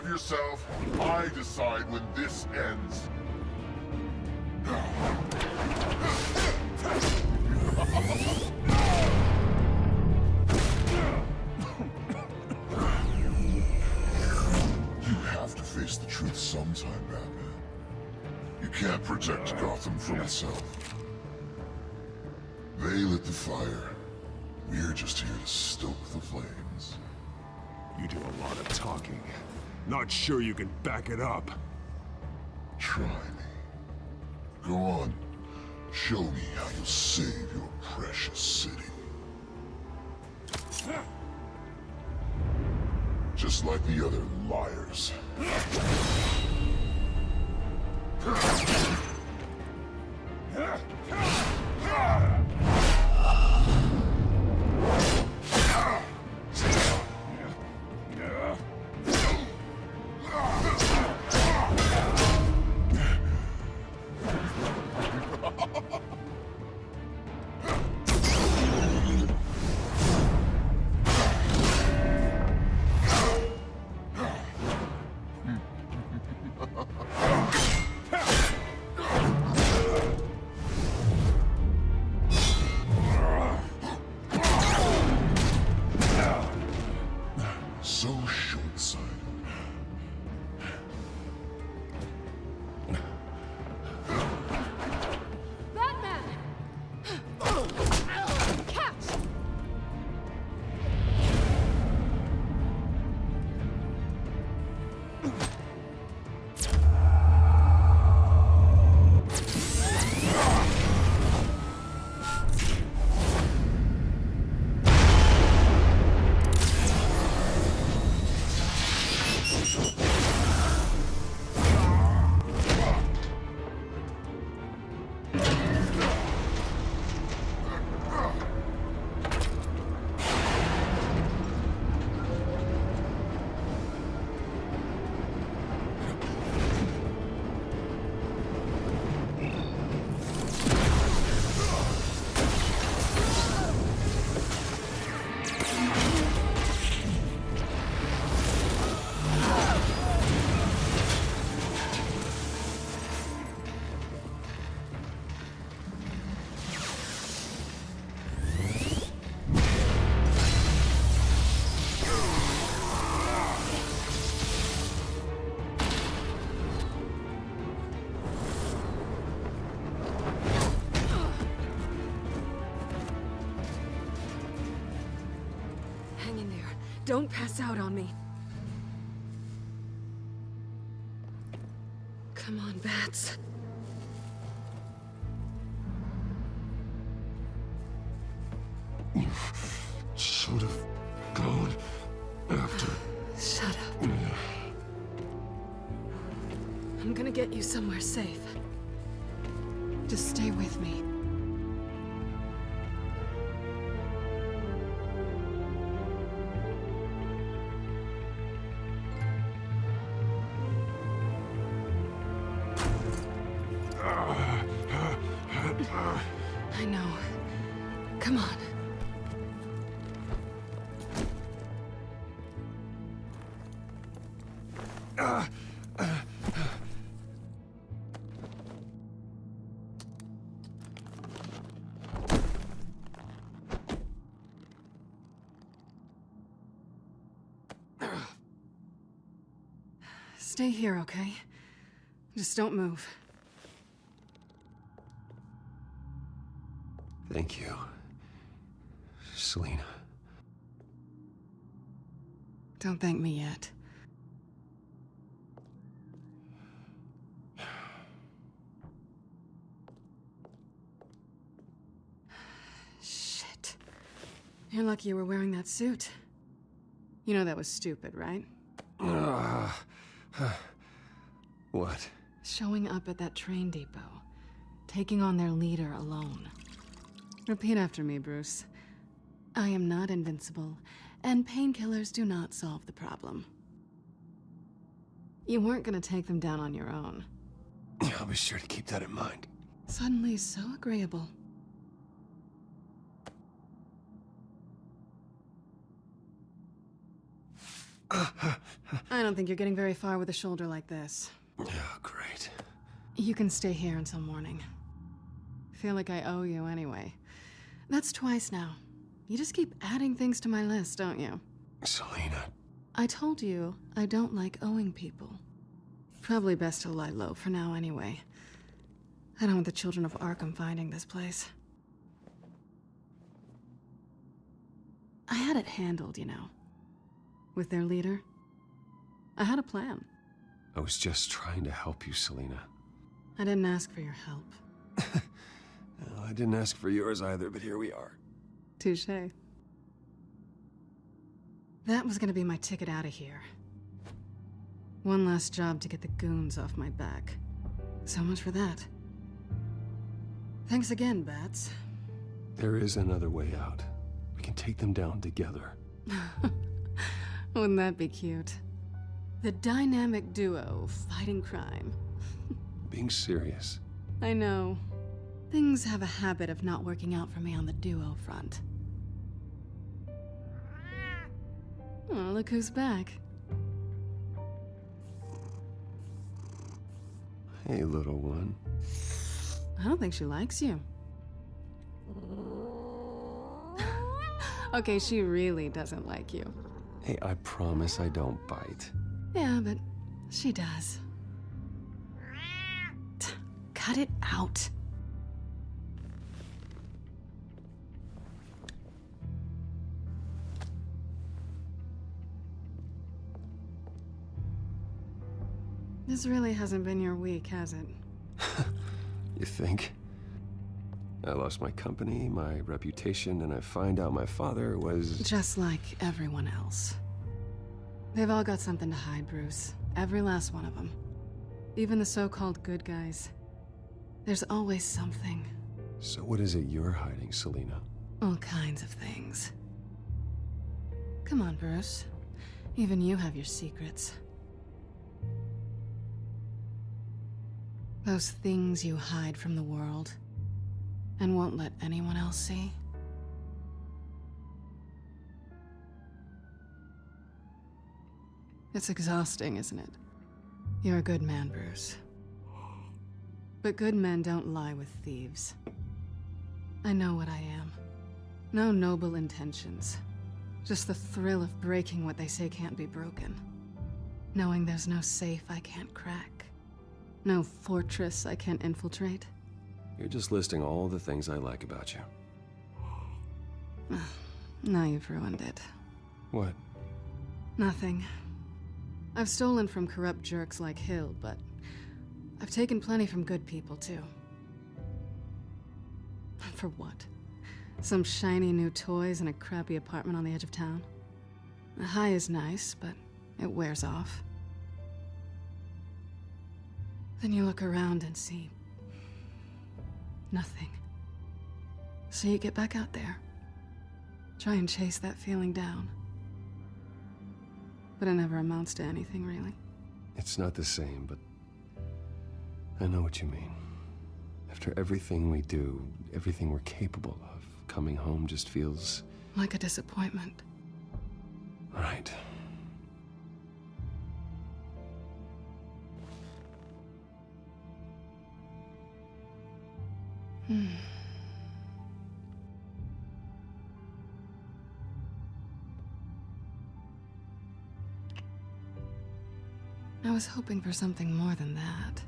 Yourself. I decide when this ends. You have to face the truth sometime, Batman. You can't protect Gotham from itself. They lit the fire. We're just here to stoke the flames. You do a lot of talking. Not sure you can back it up. Try me. Go on. Show me how you'll save your precious city. Just like the other liars. Don't pass out on me. Come on, Bats. You should have gone after. Shut up. I'm gonna get you somewhere safe. Just stay with me. I know. Come on. Stay here, okay? Just don't move. Thank you, Selina. Don't thank me yet. Shit. You're lucky you were wearing that suit. You know that was stupid, right? What? Showing up at that train depot. Taking on their leader alone. Repeat after me, Bruce. I am not invincible, and painkillers do not solve the problem. You weren't gonna take them down on your own. I'll be sure to keep that in mind. Suddenly so agreeable. I don't think you're getting very far with a shoulder like this. Oh, great. You can stay here until morning. Feel like I owe you anyway. That's twice now. You just keep adding things to my list, don't you? Selina. I told you I don't like owing people. Probably best to lie low for now anyway. I don't want the children of Arkham finding this place. I had it handled, you know. With their leader. I had a plan. I was just trying to help you, Selina. I didn't ask for your help. Well, I didn't ask for yours either, but here we are. Touché. That was gonna be my ticket out of here. One last job to get the goons off my back. So much for that. Thanks again, Bats. There is another way out. We can take them down together. Wouldn't that be cute? The dynamic duo fighting crime. Being serious. I know. Things have a habit of not working out for me on the duo front. Oh, look who's back. Hey, little one. I don't think she likes you. Okay, she really doesn't like you. Hey, I promise I don't bite. Yeah, but she does. Cut it out. This really hasn't been your week, has it? You think? I lost my company, my reputation, and I find out my father was... Just like everyone else. They've all got something to hide, Bruce. Every last one of them. Even the so-called good guys. There's always something. So what is it you're hiding, Selina? All kinds of things. Come on, Bruce. Even you have your secrets. Those things you hide from the world and won't let anyone else see. It's exhausting, isn't it? You're a good man, Bruce. But good men don't lie with thieves. I know what I am. No noble intentions. Just the thrill of breaking what they say can't be broken. Knowing there's no safe I can't crack. No fortress I can't infiltrate. You're just listing all the things I like about you. Now you've ruined it. What? Nothing. I've stolen from corrupt jerks like Hill, but I've taken plenty from good people, too. For what? Some shiny new toys and a crappy apartment on the edge of town? A high is nice, but it wears off. Then you look around and see nothing. So you get back out there. Try and chase that feeling down. But it never amounts to anything, really. It's not the same, but I know what you mean. After everything we do, everything we're capable of, coming home just feels... like a disappointment. Right. I was hoping for something more than that.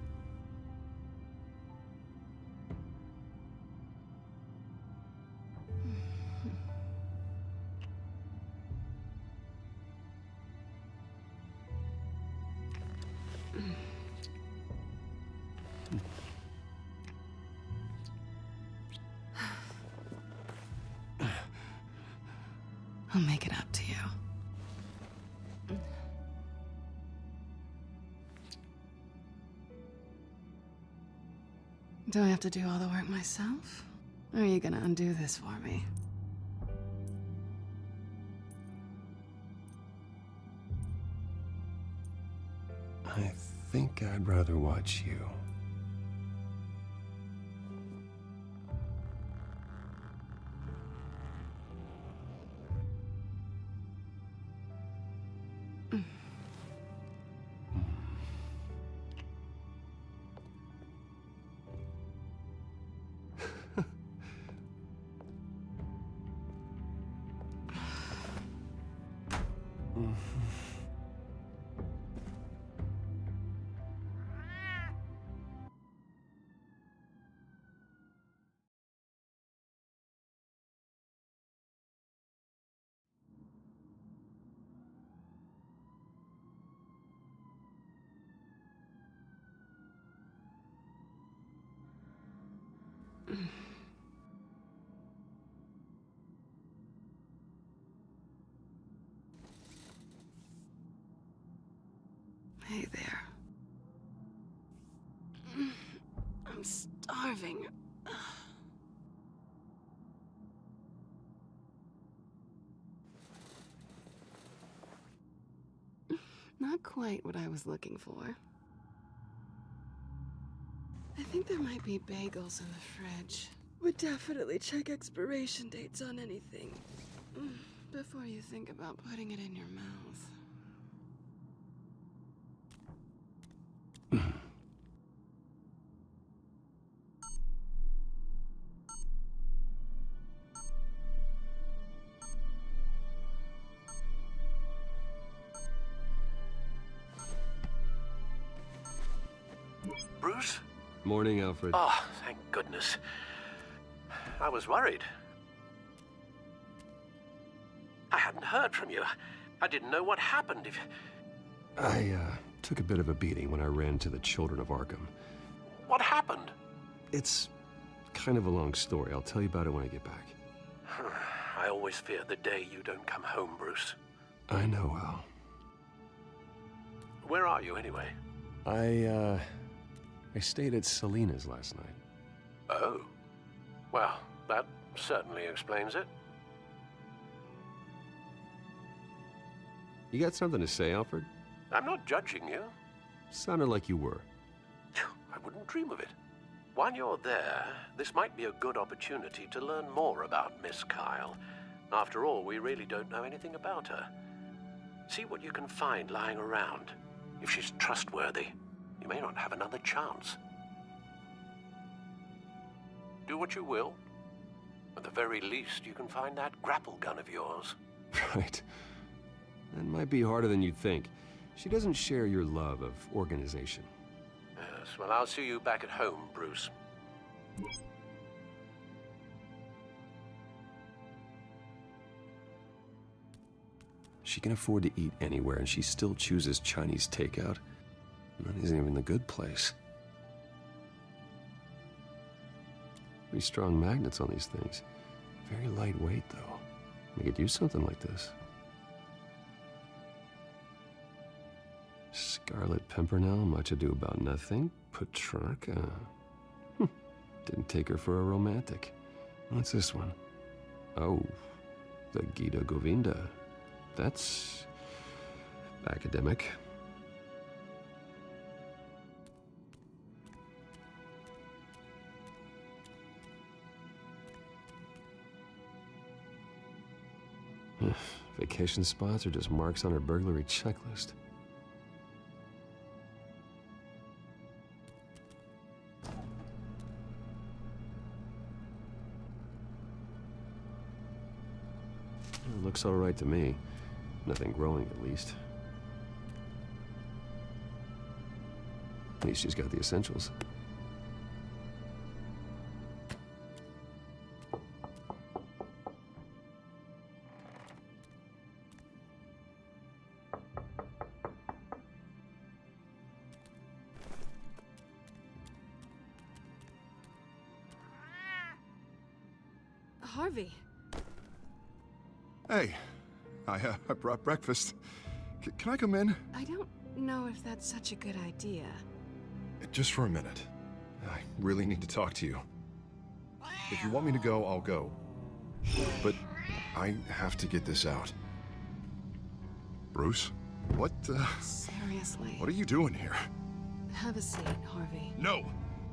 I'll make it up to you. Do I have to do all the work myself? Or are you gonna undo this for me? I think I'd rather watch you. Hey there. I'm starving. Not quite what I was looking for. I think there might be bagels in the fridge. Would definitely check expiration dates on anything before you think about putting it in your mouth. Bruce? Morning, Alfred. Oh, thank goodness. I was worried. I hadn't heard from you. I didn't know what happened. I took a bit of a beating when I ran to the children of Arkham. What happened? It's kind of a long story. I'll tell you about it when I get back. I always fear the day you don't come home, Bruce. I know, Al. Where are you, anyway? I stayed at Selina's last night. Oh. Well, that certainly explains it. You got something to say, Alfred? I'm not judging you. Sounded like you were. I wouldn't dream of it. While you're there, this might be a good opportunity to learn more about Miss Kyle. After all, we really don't know anything about her. See what you can find lying around. If she's trustworthy, you may not have another chance. Do what you will. At the very least, you can find that grapple gun of yours. Right. That might be harder than you'd think. She doesn't share your love of organization. Yes, well, I'll see you back at home, Bruce. She can afford to eat anywhere, and she still chooses Chinese takeout. That isn't even the good place. Pretty strong magnets on these things. Very lightweight, though. They could use something like this. Scarlet Pimpernel, much ado about nothing. Petrarca. Didn't take her for a romantic. What's this one? Oh, the Gita Govinda. That's academic. Vacation spots are just marks on her burglary checklist. It looks all right to me. Nothing growing, at least. At least she's got the essentials. Harvey. Hey, I brought breakfast. Can I come in? I don't know if that's such a good idea. Just for a minute. I really need to talk to you. If you want me to go, I'll go. But I have to get this out. Bruce? What, Seriously. What are you doing here? Have a seat, Harvey. No!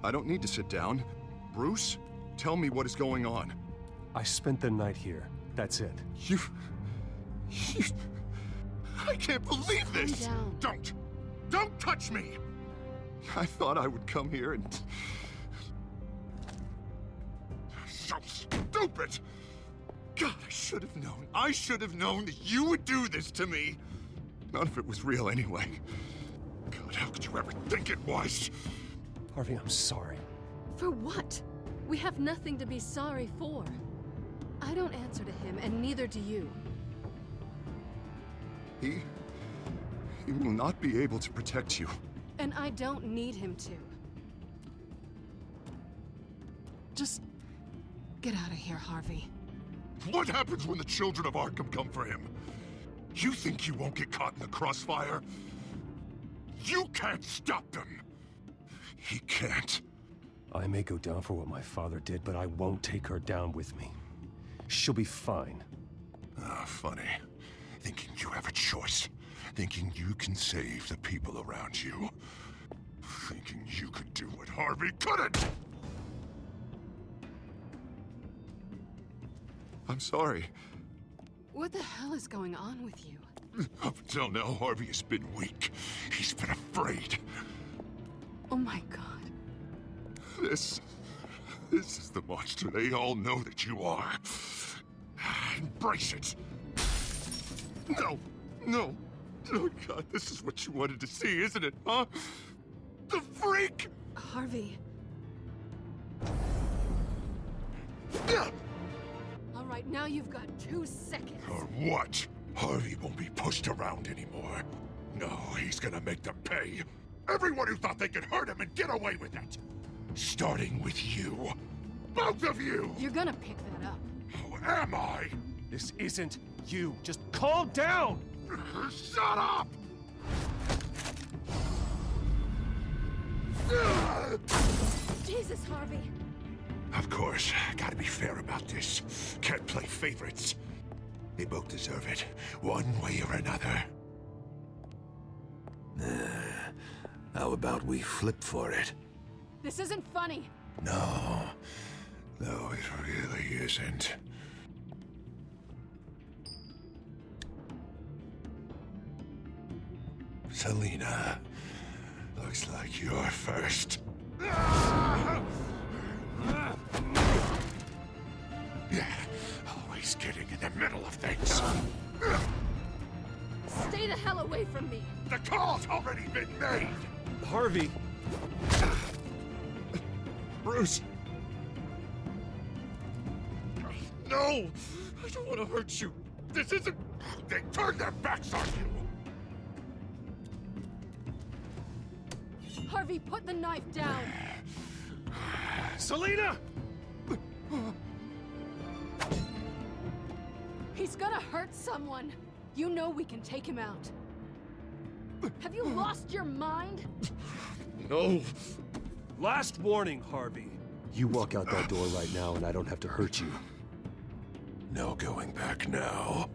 I don't need to sit down. Bruce, tell me what is going on. I spent the night here. That's it. You... I can't believe this! Calm down. Don't touch me! I thought I would come here and... So stupid! God, I should have known that you would do this to me! None of it was real anyway. God, how could you ever think it was? Harvey, I'm sorry. For what? We have nothing to be sorry for. I don't answer to him, and neither do you. He will not be able to protect you. And I don't need him to. Just get out of here, Harvey. What happens when the children of Arkham come for him? You think you won't get caught in the crossfire? You can't stop them. He can't. I may go down for what my father did, but I won't take her down with me. She'll be fine. Ah, funny. Thinking you have a choice. Thinking you can save the people around you. Thinking you could do what Harvey couldn't! I'm sorry. What the hell is going on with you? Up until now, Harvey has been weak. He's been afraid. Oh my God. This is the monster they all know that you are. Embrace it. No. Oh God, this is what you wanted to see, isn't it, huh? The freak! Harvey. All right, now you've got 2 seconds. Or what? Harvey won't be pushed around anymore. No, he's gonna make them pay. Everyone who thought they could hurt him and get away with it. Starting with you. Both of you! You're gonna pick that up. Who am I? This isn't you. Just calm down! Shut up! Jesus, Harvey. Of course, gotta be fair about this. Can't play favorites. They both deserve it, one way or another. How about we flip for it? This isn't funny. No, it really isn't. Selina, looks like you're first. Yeah, always getting in the middle of things. Stay the hell away from me. The call's already been made. Harvey. Bruce. No, I don't want to hurt you. This isn't... They turned their backs on you! Harvey, put the knife down! Selena! He's gonna hurt someone! You know we can take him out. Have you lost your mind? No. Last warning, Harvey. You walk out that door right now and I don't have to hurt you. No going back now.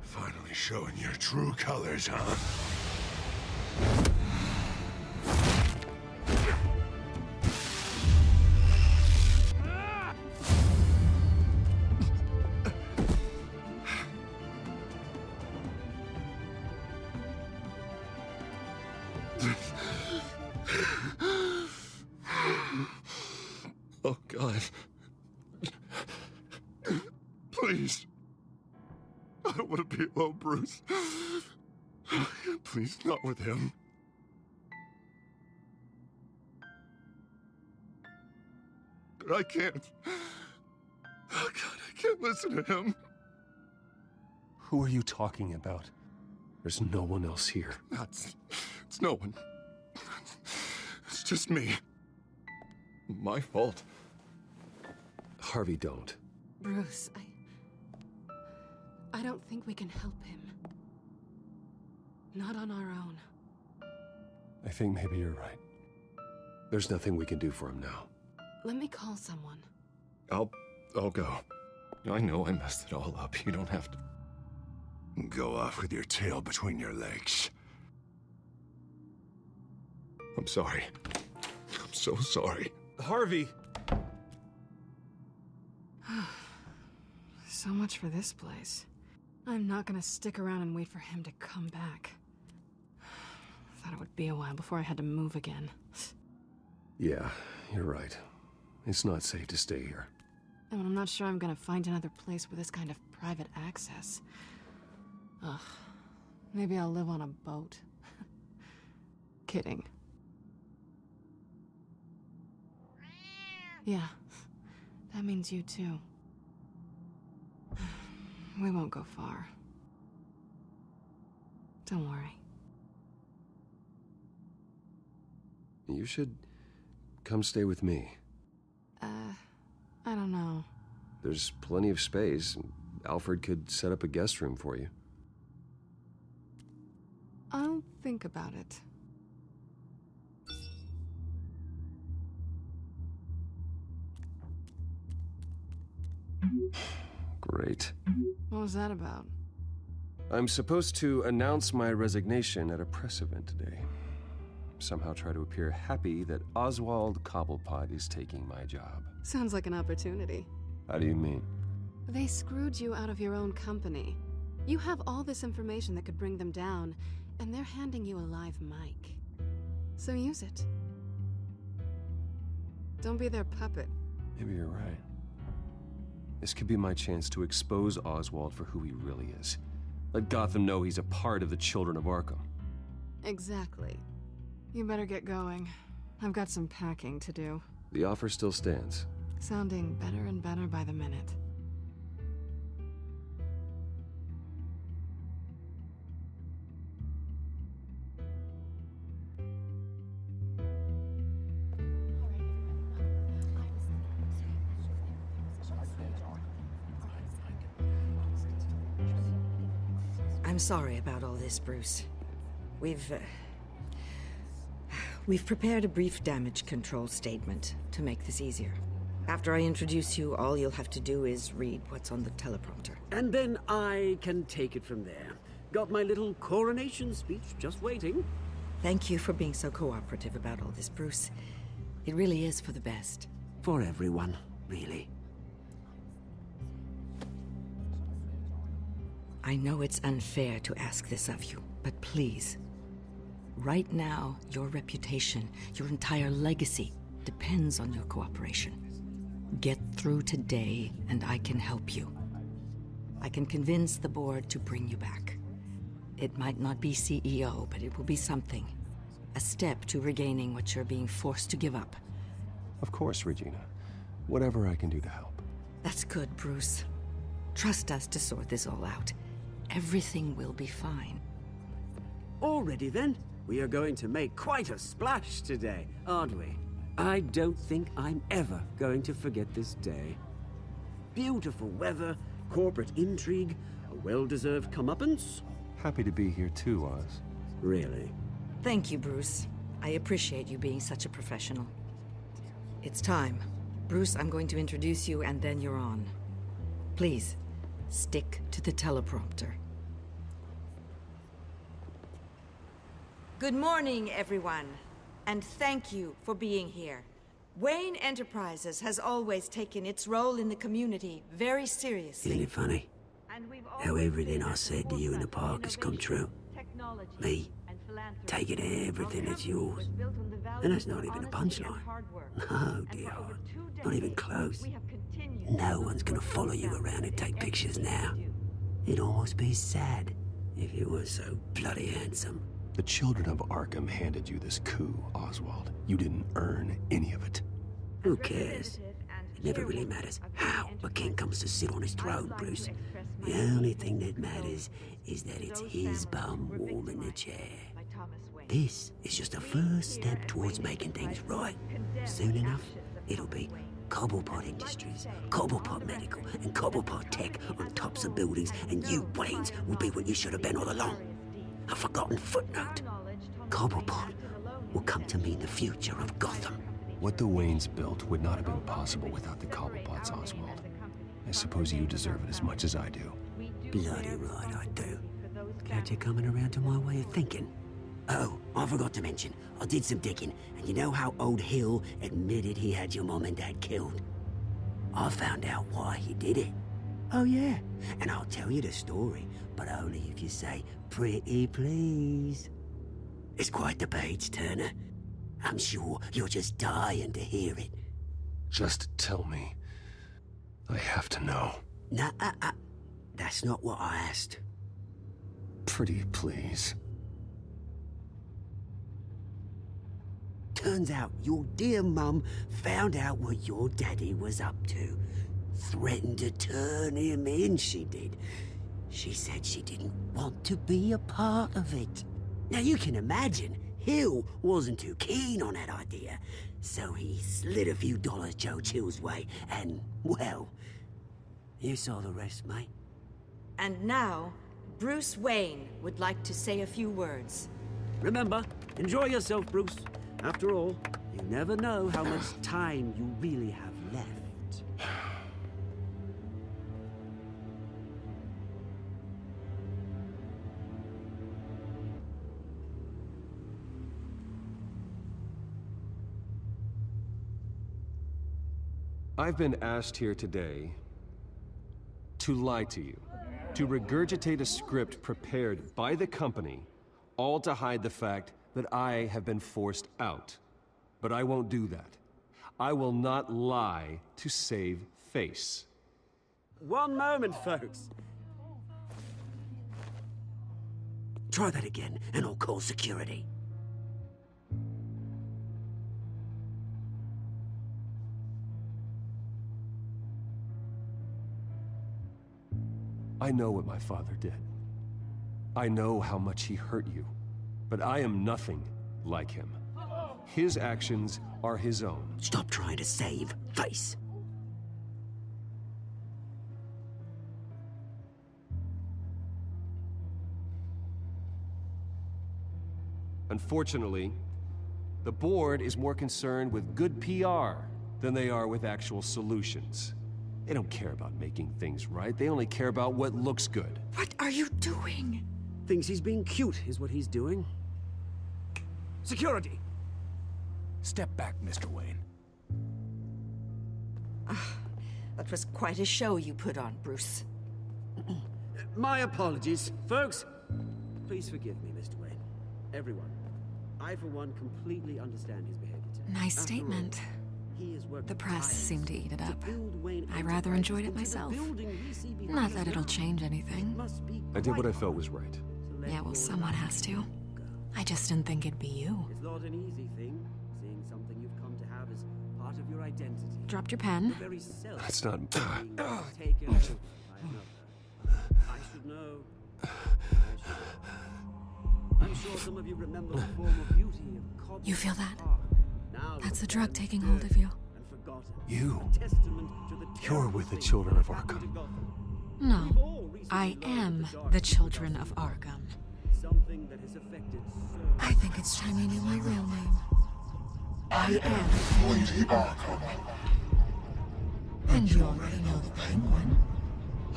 Finally showing your true colors, huh? Oh, God. Please. I don't want to be alone, Bruce. Please, not with him. But I can't. Oh, God, I can't listen to him. Who are you talking about? There's no one else here. It's no one. It's just me. My fault. Harvey, don't. Bruce, I don't think we can help him. Not on our own. I think maybe you're right. There's nothing we can do for him now. Let me call someone. I'll go. I know I messed it all up. You don't have to Go off with your tail between your legs. I'm sorry. I'm so sorry. Harvey! So much for this place. I'm not gonna stick around and wait for him to come back. Thought it would be a while before I had to move again. Yeah, you're right. It's not safe to stay here. And I'm not sure I'm gonna find another place with this kind of private access. Ugh. Maybe I'll live on a boat. Kidding. Yeah. That means you too. We won't go far. Don't worry. You should come stay with me. I don't know. There's plenty of space. Alfred could set up a guest room for you. I'll think about it. Great. What was that about? I'm supposed to announce my resignation at a press event today. Somehow try to appear happy that Oswald Cobblepot is taking my job. Sounds like an opportunity. How do you mean? They screwed you out of your own company. You have all this information that could bring them down, and they're handing you a live mic. So use it. Don't be their puppet. Maybe you're right. This could be my chance to expose Oswald for who he really is. Let Gotham know he's a part of the Children of Arkham. Exactly. You better get going. I've got some packing to do. The offer still stands. Sounding better and better by the minute. I'm sorry about all this, Bruce. We've prepared a brief damage control statement to make this easier. After I introduce you, all you'll have to do is read what's on the teleprompter. And then I can take it from there. Got my little coronation speech just waiting. Thank you for being so cooperative about all this, Bruce. It really is for the best. For everyone, really. I know it's unfair to ask this of you, but please. Right now, your reputation, your entire legacy, depends on your cooperation. Get through today, and I can help you. I can convince the board to bring you back. It might not be CEO, but it will be something. A step to regaining what you're being forced to give up. Of course, Regina. Whatever I can do to help. That's good, Bruce. Trust us to sort this all out. Everything will be fine. Already then? We are going to make quite a splash today, aren't we? I don't think I'm ever going to forget this day. Beautiful weather, corporate intrigue, a well-deserved comeuppance. Happy to be here too, Oz. Really? Thank you, Bruce. I appreciate you being such a professional. It's time. Bruce, I'm going to introduce you and then you're on. Please, stick to the teleprompter. Good morning, everyone. And thank you for being here. Wayne Enterprises has always taken its role in the community very seriously. Isn't it funny? How everything I said to you in the park has come true. Me, taking everything that's yours. And that's not even a punchline. No, dear heart. Not even close. No one's gonna follow you around and take pictures now. It'd almost be sad if you were so bloody handsome. The children of Arkham handed you this coup, Oswald. You didn't earn any of it. Who cares? It never really matters how a king comes to sit on his throne, Bruce. The only thing that matters is that it's his bum warm in the chair. This is just a first step towards making things right. Soon enough, it'll be Cobblepot Industries, Cobblepot Medical, and Cobblepot Tech on tops of buildings, and you, Waynes, will be what you should have been all along. A forgotten footnote. Cobblepot will come to mean the future of Gotham. What the Waynes built would not have been possible without the Cobblepots, Oswald. I suppose you deserve it as much as I do. Bloody right I do. Glad you're coming around to my way of thinking. Oh, I forgot to mention, I did some digging, and you know how old Hill admitted he had your mom and dad killed? I found out why he did it. Oh yeah, and I'll tell you the story, but only if you say, pretty please. It's quite the page, Turner. I'm sure you're just dying to hear it. Just tell me. I have to know. Nah, that's not what I asked. Pretty please. Turns out your dear mum found out what your daddy was up to. Threatened to turn him in, she did. She said she didn't want to be a part of it. Now you can imagine, Hill wasn't too keen on that idea. So he slid a few dollars Joe Chill's way, and, well, you saw the rest, mate. And now, Bruce Wayne would like to say a few words. Remember, enjoy yourself, Bruce. After all, you never know how much time you really have left. I've been asked here today to lie to you, to regurgitate a script prepared by the company, all to hide the fact that I have been forced out. But I won't do that. I will not lie to save face. One moment, folks. Try that again, and I'll call security. I know what my father did. I know how much he hurt you. But I am nothing like him. His actions are his own. Stop trying to save face. Unfortunately, the board is more concerned with good PR than they are with actual solutions. They don't care about making things right. They only care about what looks good. What are you doing? Thinks he's being cute, is what he's doing. Security! Step back, Mr. Wayne. That was quite a show you put on, Bruce. My apologies. Folks, please forgive me, Mr. Wayne. Everyone. I, for one, completely understand his behavior today. Nice statement. The press seemed to eat it up. I rather enjoyed it myself. Not that it'll change anything. I did what I felt was right. Yeah, well, someone has to. I just didn't think it'd be you. It's not an easy thing, seeing something you've come to have as part of your your identity. Dropped your pen. The very self That's not. being taken over by another. I should know. I'm sure some of you remember the former beauty of Cobb. You feel that? Now That's the drug taking hold of you. and forgotten. You. A testament to the You're with the children of Arkham. No, I am the children of Arkham. Something that has affected so I think it's time you knew my real name. I am Lady Arkham. And you already know the Penguin.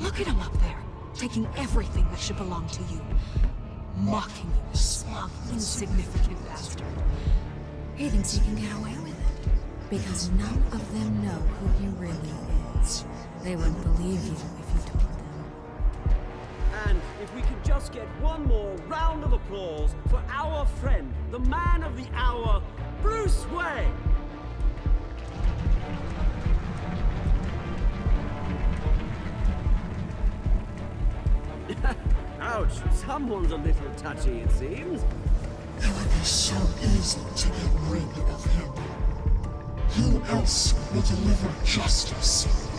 Look at him up there, taking everything that should belong to you. Mocking you, smug, insignificant bastard. He thinks he can get away with it. Because none of them know who he really is. They wouldn't believe you if you told them. And if we could just get one more round of applause for our friend, the man of the hour, Bruce Wayne! Ouch, someone's a little touchy, it seems. It would be so easy to get rid of him. Who else will deliver justice?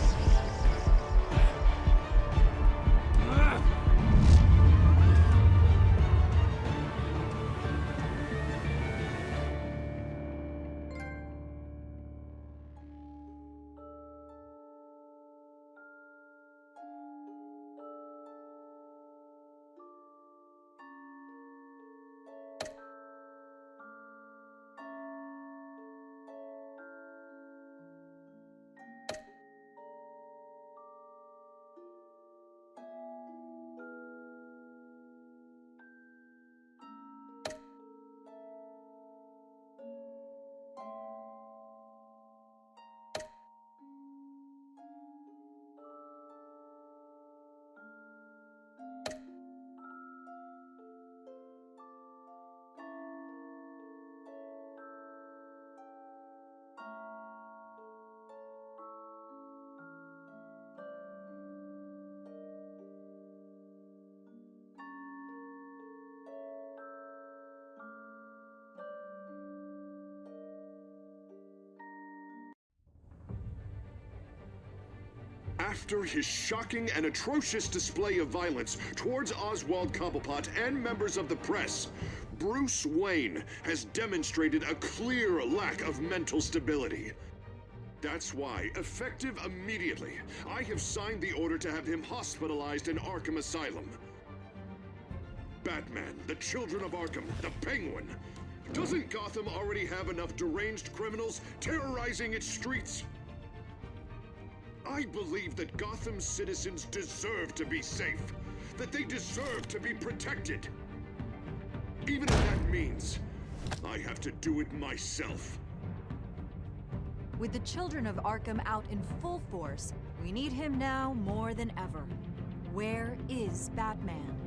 After his shocking and atrocious display of violence towards Oswald Cobblepot and members of the press, Bruce Wayne has demonstrated a clear lack of mental stability. That's why, effective immediately, I have signed the order to have him hospitalized in Arkham Asylum. Batman, the Children of Arkham, the Penguin. Doesn't Gotham already have enough deranged criminals terrorizing its streets? I believe that Gotham's citizens deserve to be safe, that they deserve to be protected. Even if that means I have to do it myself. With the Children of Arkham out in full force, we need him now more than ever. Where is Batman?